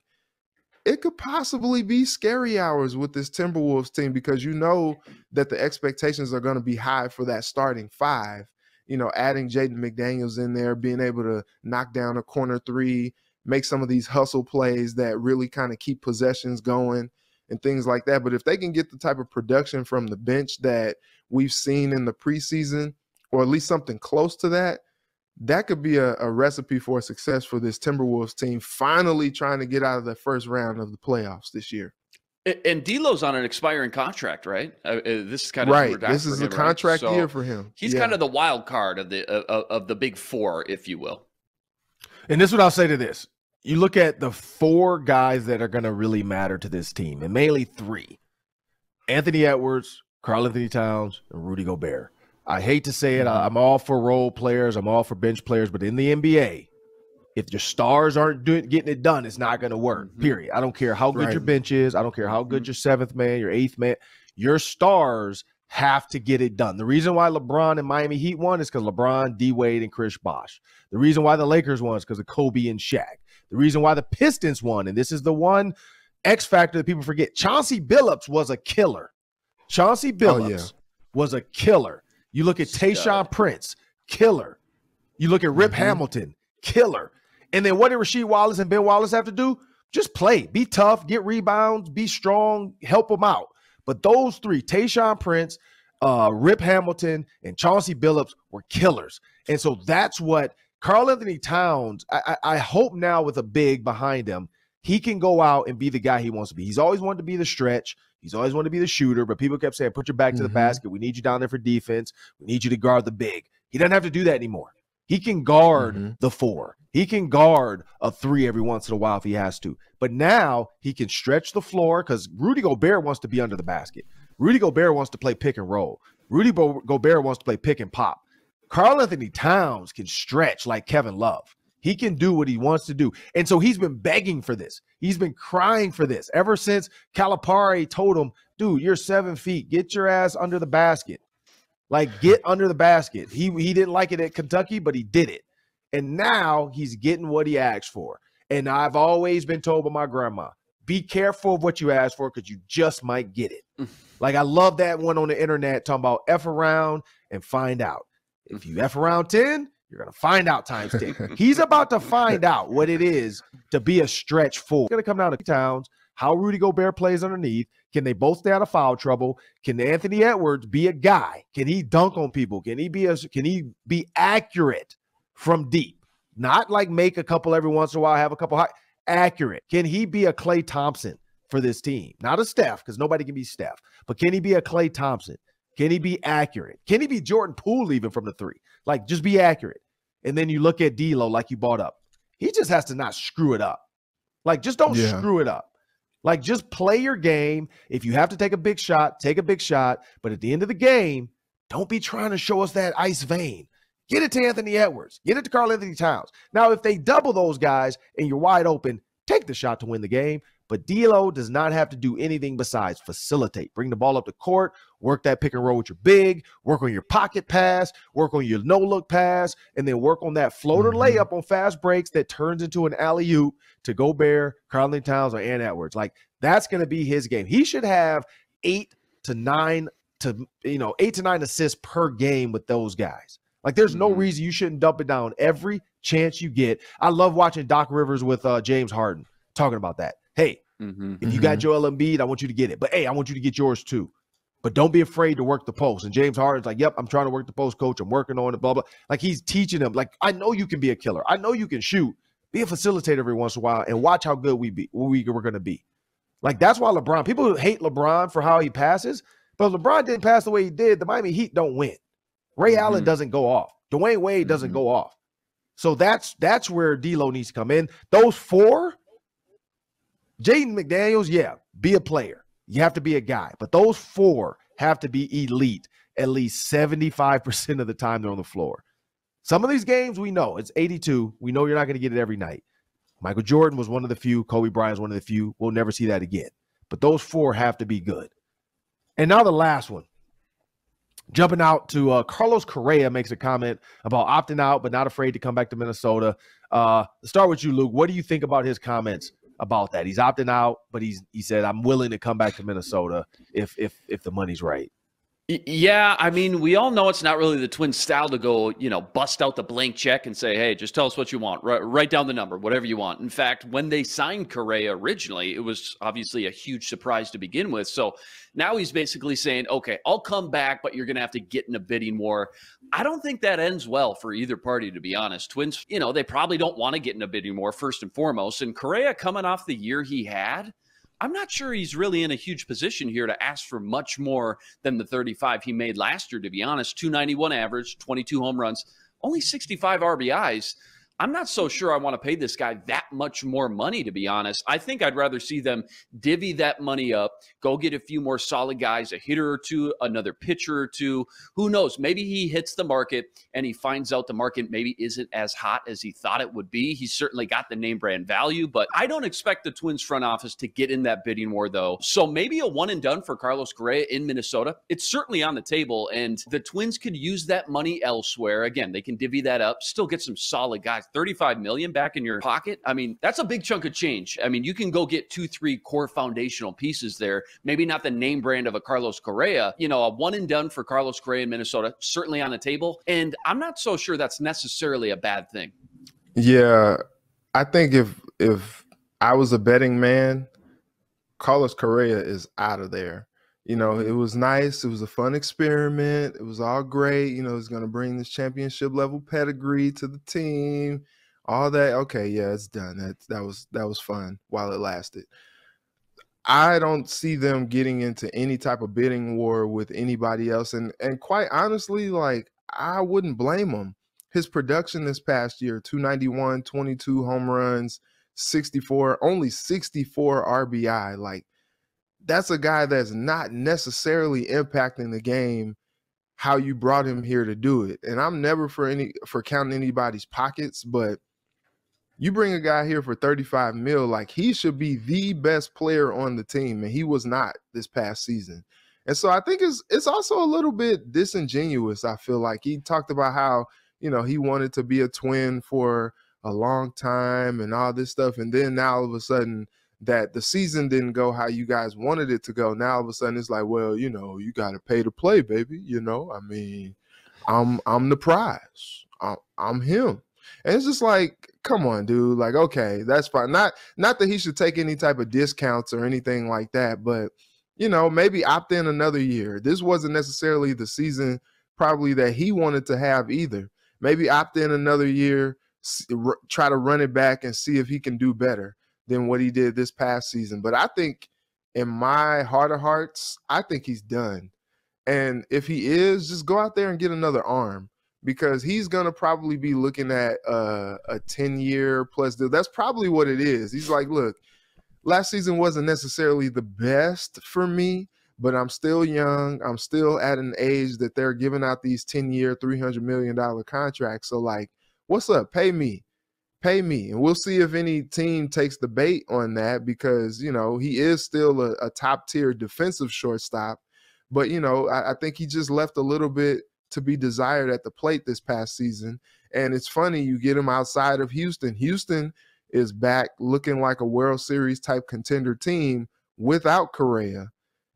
it could possibly be scary hours with this Timberwolves team because you know that the expectations are going to be high for that starting 5. You know, adding Jaden McDaniels in there, being able to knock down a corner 3, make some of these hustle plays that really kind of keep possessions going and things like that. But if they can get the type of production from the bench that we've seen in the preseason, or at least something close to that, that could be a recipe for success for this Timberwolves team finally trying to get out of the first round of the playoffs this year. And D'Lo's on an expiring contract, right? This is kind of right. This is a contract year for him. He's kind of the wild card of the big 4, if you will. And this is what I'll say to this. You look at the 4 guys that are going to really matter to this team, and mainly 3. Anthony Edwards, karl-Anthony Towns, and Rudy Gobert. I hate to say it. I'm all for role players. I'm all for bench players. But in the NBA, if your stars aren't getting it done, it's not going to work, period. I don't care how good your bench is. I don't care how good your 7th man, your 8th man. Your stars have to get it done. The reason why LeBron and Miami Heat won is because LeBron, D-Wade, and Chris Bosh. The reason why the Lakers won is because of Kobe and Shaq. The reason why the Pistons won, and this is the one X factor that people forget, Chauncey Billups was a killer. Chauncey Billups was a killer. You look at Tayshaun Prince, killer. You look at Rip Hamilton, killer. And then what did Rasheed Wallace and Ben Wallace have to do? Just play. Be tough, get rebounds, be strong, help them out. But those 3, Tayshaun Prince, Rip Hamilton, and Chauncey Billups were killers. And so that's what karl-Anthony Towns, I hope now with a big behind him, he can go out and be the guy he wants to be. He's always wanted to be the stretch. He's always wanted to be the shooter, but people kept saying, put your back to the basket. We need you down there for defense. We need you to guard the big. He doesn't have to do that anymore. He can guard the 4. He can guard a 3 every once in a while if he has to. But now he can stretch the floor because Rudy Gobert wants to be under the basket. Rudy Gobert wants to play pick and roll. Rudy Gobert wants to play pick and pop. Karl-Anthony Towns can stretch like Kevin Love. He can do what he wants to do. And so he's been begging for this. He's been crying for this ever since Calipari told him, dude, you're 7 feet. Get your ass under the basket. Like, get under the basket. He didn't like it at Kentucky, but he did it. And now he's getting what he asked for. And I've always been told by my grandma, be careful of what you ask for because you just might get it. Like, I love that one on the internet talking about F around and find out. If you F around 10, you're going to find out times 10. He's about to find out what it is to be a stretch 4. It's going to come down to Towns, how Rudy Gobert plays underneath. Can they both stay out of foul trouble? Can Anthony Edwards be a guy? Can he dunk on people? Can he be accurate from deep? Not like make a couple every once in a while, have a couple high. Accurate. Can he be a Klay Thompson for this team? Not a Steph, because nobody can be Steph. But can he be a Klay Thompson? Can he be accurate? Can he be Jordan Poole even from the 3? Like, just be accurate. And then you look at D'Lo like you brought up. He just has to not screw it up. Like, just don't screw it up. Like, just play your game. If you have to take a big shot, take a big shot. But at the end of the game, don't be trying to show us that ice vein. Get it to Anthony Edwards. Get it to karl-Anthony Towns. Now, if they double those guys and you're wide open, take the shot to win the game. But D'Lo does not have to do anything besides facilitate. Bring the ball up the court, work that pick and roll with your big, work on your pocket pass, work on your no-look pass, and then work on that floater layup on fast breaks that turns into an alley-oop to Gobert, karl-Anthony Towns, or Ant Edwards. Like, that's going to be his game. He should have 8 to 9 to 8 to 9 assists per game with those guys. Like, there's no reason you shouldn't dump it down every chance you get. I love watching Doc Rivers with James Harden talking about that. Hey, if you got Joel Embiid, I want you to get it. But, hey, I want you to get yours too. But don't be afraid to work the post. And James Harden's like, yep, I'm trying to work the post, coach. I'm working on it, blah, blah. Like, he's teaching him, like, I know you can be a killer. I know you can shoot. Be a facilitator every once in a while and watch how good we're going to be. Like, that's why LeBron, people hate LeBron for how he passes, but if LeBron didn't pass the way he did, the Miami Heat don't win. Ray Allen doesn't go off. Dwayne Wade doesn't go off. So that's where D'Lo needs to come in. Those four, Jaden McDaniels, yeah, be a player. You have to be a guy. But those four have to be elite at least 75% of the time they're on the floor. Some of these games we know. It's 82. We know you're not going to get it every night. Michael Jordan was one of the few. Kobe Bryant's one of the few. We'll never see that again. But those four have to be good. And now the last one. Jumping out to Carlos Correa makes a comment about opting out but not afraid to come back to Minnesota. Let's start with you, Luke. What do you think about his comments about that? He's opting out, but he said, I'm willing to come back to Minnesota if the money's right. Yeah, I mean, we all know it's not really the Twins' style to go, bust out the blank check and say, hey, just tell us what you want. Write down the number, whatever you want. In fact, when they signed Correa originally, it was obviously a huge surprise to begin with. So now he's basically saying, okay, I'll come back, but you're going to have to get in a bidding war. I don't think that ends well for either party, to be honest. Twins, they probably don't want to get in a bidding war first and foremost. And Correa coming off the year he had, I'm not sure he's really in a huge position here to ask for much more than the 35 he made last year, to be honest. 291 average, 22 home runs, only 65 RBIs. I'm not so sure I want to pay this guy that much more money, to be honest. I think I'd rather see them divvy that money up, go get a few more solid guys, a hitter or two, another pitcher or two. Who knows? Maybe he hits the market and he finds out the market maybe isn't as hot as he thought it would be. He's certainly got the name brand value, but I don't expect the Twins front office to get in that bidding war, though. So maybe a one and done for Carlos Correa in Minnesota. It's certainly on the table, and the Twins could use that money elsewhere. Again, they can divvy that up, still get some solid guys. $35 million back in your pocket. I mean, that's a big chunk of change. I mean, you can go get 2-3 core foundational pieces there. Maybe not the name brand of a Carlos Correa. A one and done for Carlos Correa in Minnesota, certainly on the table. And I'm not so sure that's necessarily a bad thing. Yeah, I think if I was a betting man, Carlos Correa is out of there. It was nice. It was a fun experiment. It was all great. It's going to bring this championship level pedigree to the team, all that. Okay, yeah, it's done. That was fun while it lasted. I don't see them getting into any type of bidding war with anybody else. And quite honestly, like, I wouldn't blame him. His production this past year, 291, 22 home runs, only 64 RBI, like, that's a guy that's not necessarily impacting the game how you brought him here to do it. And I'm never for counting anybody's pockets, but you bring a guy here for 35 mil, like, he should be the best player on the team, and he was not this past season. And so I think it's also a little bit disingenuous. I feel like he talked about how, he wanted to be a Twin for a long time and all this stuff. And then now all of a sudden that the season didn't go how you guys wanted it to go. Now all of a sudden it's like, well, you got to pay to play, baby. I mean, I'm the prize. I'm him. And it's just like, come on, dude. Like, okay, that's fine. Not that he should take any type of discounts or anything like that, but, maybe opt in another year. This wasn't necessarily the season probably that he wanted to have either. Maybe opt in another year, try to run it back and see if he can do better than what he did this past season. But I think in my heart of hearts, I think he's done. And if he is, just go out there and get another arm, because he's going to probably be looking at a 10-year plus deal. That's probably what it is. He's like, look, last season wasn't necessarily the best for me, but I'm still young. I'm still at an age that they're giving out these 10-year, $300 million contracts. So, like, what's up? Pay me. And we'll see if any team takes the bait on that, because, he is still a top-tier defensive shortstop. But, I think he just left a little bit to be desired at the plate this past season. And it's funny, you get him outside of Houston. Houston is back looking like a World Series type contender team without Correa.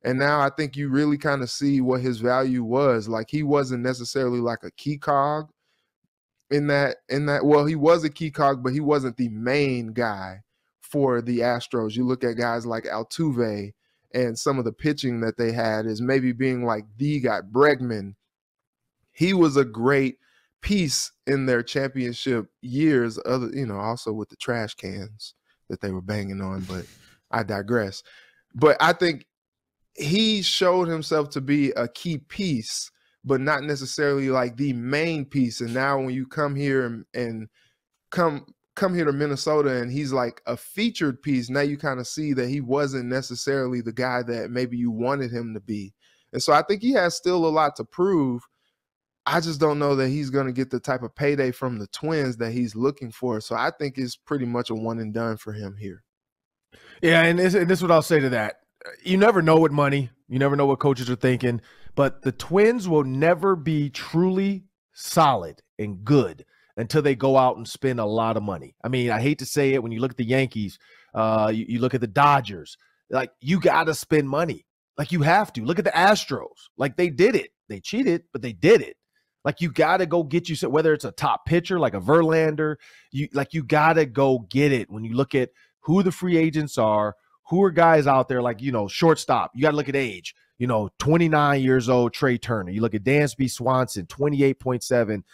And now I think you really kind of see what his value was. Like, he wasn't necessarily like a key cog in that. Well, he was a key cog, but he wasn't the main guy for the Astros. You look at guys like Altuve, and some of the pitching that they had is maybe being like the guy. Bregman, he was a great piece in their championship years, also with the trash cans that they were banging on, but I digress. But I think he showed himself to be a key piece, but not necessarily like the main piece. And now when you come here and come here to Minnesota and he's like a featured piece, now you kind of see that he wasn't necessarily the guy that maybe you wanted him to be. And so I think he has still a lot to prove. I just don't know that he's going to get the type of payday from the Twins that he's looking for. So I think it's pretty much a one and done for him here. Yeah, and this is what I'll say to that. You never know with money. You never know what coaches are thinking. But the Twins will never be truly solid and good until they go out and spend a lot of money. I mean, I hate to say it, when you look at the Yankees, you look at the Dodgers, like, you got to spend money. Like, you have to. Look at the Astros. Like, they did it. They cheated, but they did it. Like, you got to go get you, whether it's a top pitcher like a Verlander, you got to go get it. When you look at who the free agents are, who are guys out there like, shortstop, you got to look at age. 29 years old, Trey Turner. You look at Dansby Swanson, 28.7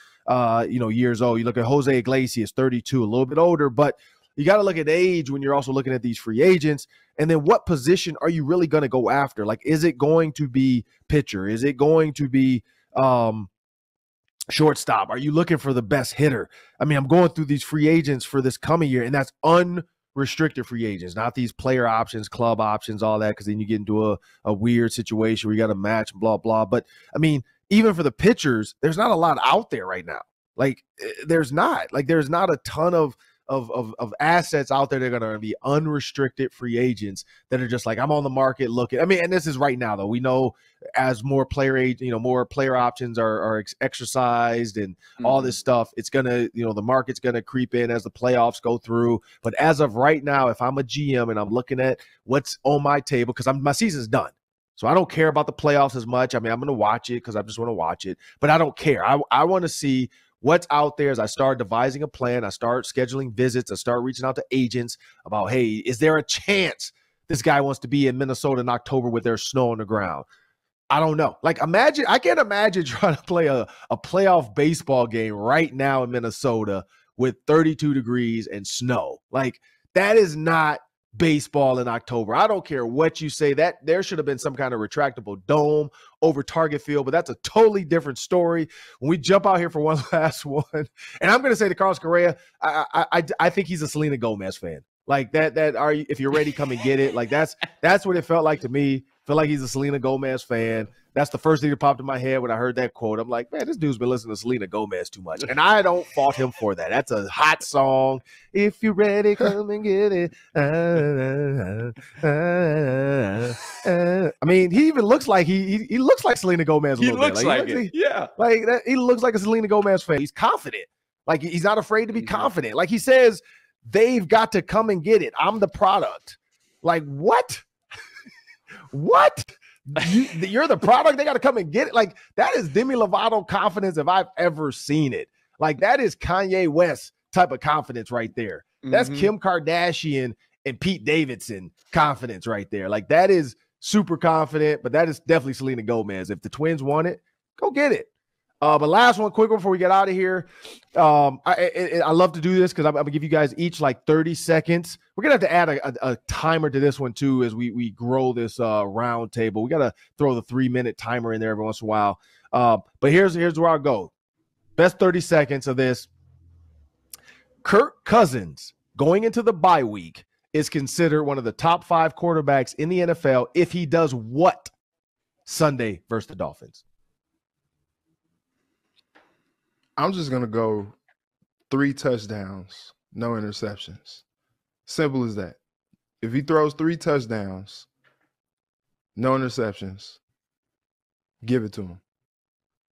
years old. You look at Jose Iglesias, 32, a little bit older, but you got to look at age when you're also looking at these free agents. And then what position are you really going to go after? Like, is it going to be pitcher? Is it going to be shortstop? Are you looking for the best hitter? I mean, I'm going through these free agents for this coming year, and that's unrestricted free agents, not these player options, club options, all that, because then you get into a weird situation where you got to match, blah, blah. But, I mean, even for the pitchers, there's not a lot out there right now. Like, there's not a ton of assets out there that are going to be unrestricted free agents that are just like, I'm on the market looking. I mean, and this is right now, though. We know as more more player options are exercised and all this stuff, it's going to, the market's going to creep in as the playoffs go through. But as of right now, if I'm a GM and I'm looking at what's on my table, because my season's done. So I don't care about the playoffs as much. I mean, I'm going to watch it because I just want to watch it, but I don't care. I want to see what's out there as I start devising a plan. I start scheduling visits. I start reaching out to agents about, hey, is there a chance this guy wants to be in Minnesota in October with their snow on the ground? I don't know. Like, I can't imagine trying to play a playoff baseball game right now in Minnesota with 32 degrees and snow. Like, that is not baseball in October. I don't care what you say, that there should have been some kind of retractable dome over Target Field, but that's a totally different story. When we jump out here for one last one, and I'm going to say to Carlos Correa, I think he's a Selena Gomez fan. Like if you're ready, come and get it. Like that's what it felt like to me. Feel like he's a Selena Gomez fan. That's the first thing that popped in my head when I heard that quote. I'm like, man, this dude's been listening to Selena Gomez too much. And I don't fault him for that. That's a hot song. If you're ready, come and get it. I mean, he even looks like he looks like Selena Gomez a little bit. He looks like it. Yeah. Like that, he looks like a Selena Gomez fan. He's confident. Like, he's not afraid to be confident. Like, he says, they've got to come and get it. I'm the product. Like, what? What? You're the product. They got to come and get it. Like, that is Demi Lovato confidence if I've ever seen it. Like, that is Kanye West type of confidence right there. That's Kim Kardashian and Pete Davidson confidence right there. Like, that is super confident, but that is definitely Selena Gomez. If the Twins want it, go get it. But last one, quick one before we get out of here. I love to do this because I'm going to give you guys each like 30 seconds. We're going to have to add a timer to this one too as we grow this round table. We got to throw the 3-minute timer in there every once in a while. But here's where I'll go. Best 30 seconds of this. Kirk Cousins going into the bye week is considered one of the top 5 quarterbacks in the NFL if he does what Sunday versus the Dolphins? I'm just going to go 3 touchdowns, no interceptions. Simple as that. If he throws 3 touchdowns, no interceptions, give it to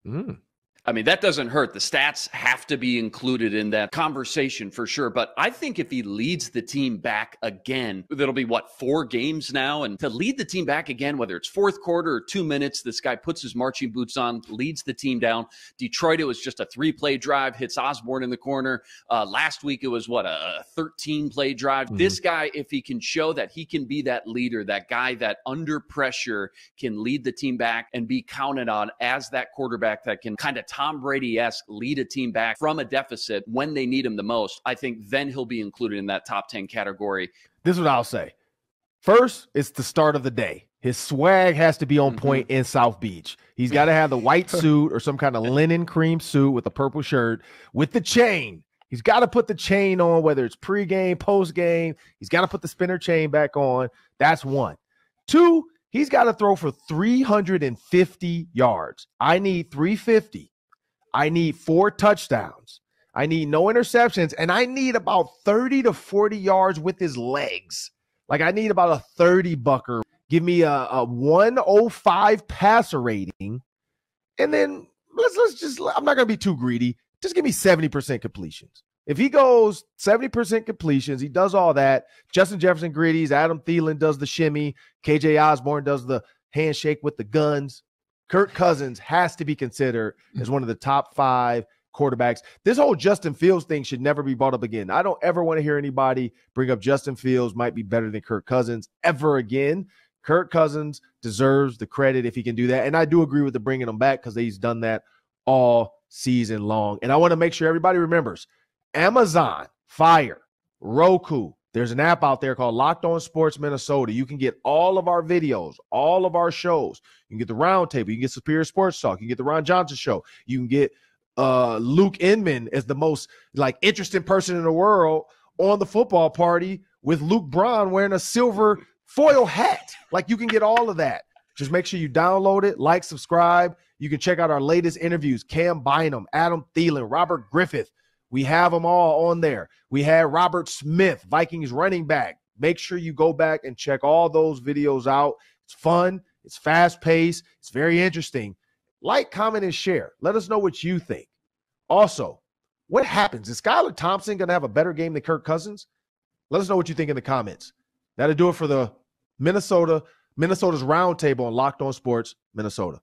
him. I mean, that doesn't hurt. The stats have to be included in that conversation for sure. But I think if he leads the team back again, that'll be 4 games now. And to lead the team back again, whether it's fourth quarter or 2 minutes, this guy puts his marching boots on, leads the team down. Detroit, it was just a 3-play drive, hits Osborne in the corner. Last week, it was a 13-play drive. Mm-hmm. This guy, if he can show that he can be that leader, that guy that under pressure can lead the team back and be counted on as that quarterback that can kind of Tom Brady-esque lead a team back from a deficit when they need him the most, I think then he'll be included in that top 10 category. This is what I'll say. First, it's the start of the day. His swag has to be on point in South Beach. He's got to have the white suit or some kind of linen cream suit with a purple shirt with the chain. He's got to put the chain on, whether it's pregame, postgame. He's got to put the spinner chain back on. That's 1. 2, he's got to throw for 350 yards. I need 350. I need 4 touchdowns. I need no interceptions, and I need about 30 to 40 yards with his legs. Like, I need about a 30-bucker. Give me a 105 passer rating, and then let's just, I'm not going to be too greedy. Just give me 70% completions. If he goes 70% completions, he does all that. Justin Jefferson gritties, Adam Thielen does the shimmy, KJ Osborne does the handshake with the guns. Kirk Cousins has to be considered as one of the top 5 quarterbacks. This whole Justin Fields thing should never be brought up again. I don't ever want to hear anybody bring up Justin Fields might be better than Kirk Cousins ever again. Kirk Cousins deserves the credit if he can do that. And I do agree with the bringing him back because he's done that all season long. And I want to make sure everybody remembers Amazon, Fire, Roku. There's an app out there called Locked On Sports Minnesota. You can get all of our videos, all of our shows. You can get the Roundtable. You can get Superior Sports Talk. You can get the Ron Johnson Show. You can get Luke Inman as the most interesting person in the world on the football party with Luke Braun wearing a silver foil hat. You can get all of that. Just make sure you download it, subscribe. You can check out our latest interviews. Cam Bynum, Adam Thielen, Robert Griffith. We have them all on there. We had Robert Smith, Vikings running back. Make sure you go back and check all those videos out. It's fun. It's fast-paced. It's very interesting. Like, comment, and share. Let us know what you think. Also, what happens? Is Skylar Thompson going to have a better game than Kirk Cousins? Let us know what you think in the comments. That'll do it for the Minnesota's Roundtable on Locked On Sports Minnesota.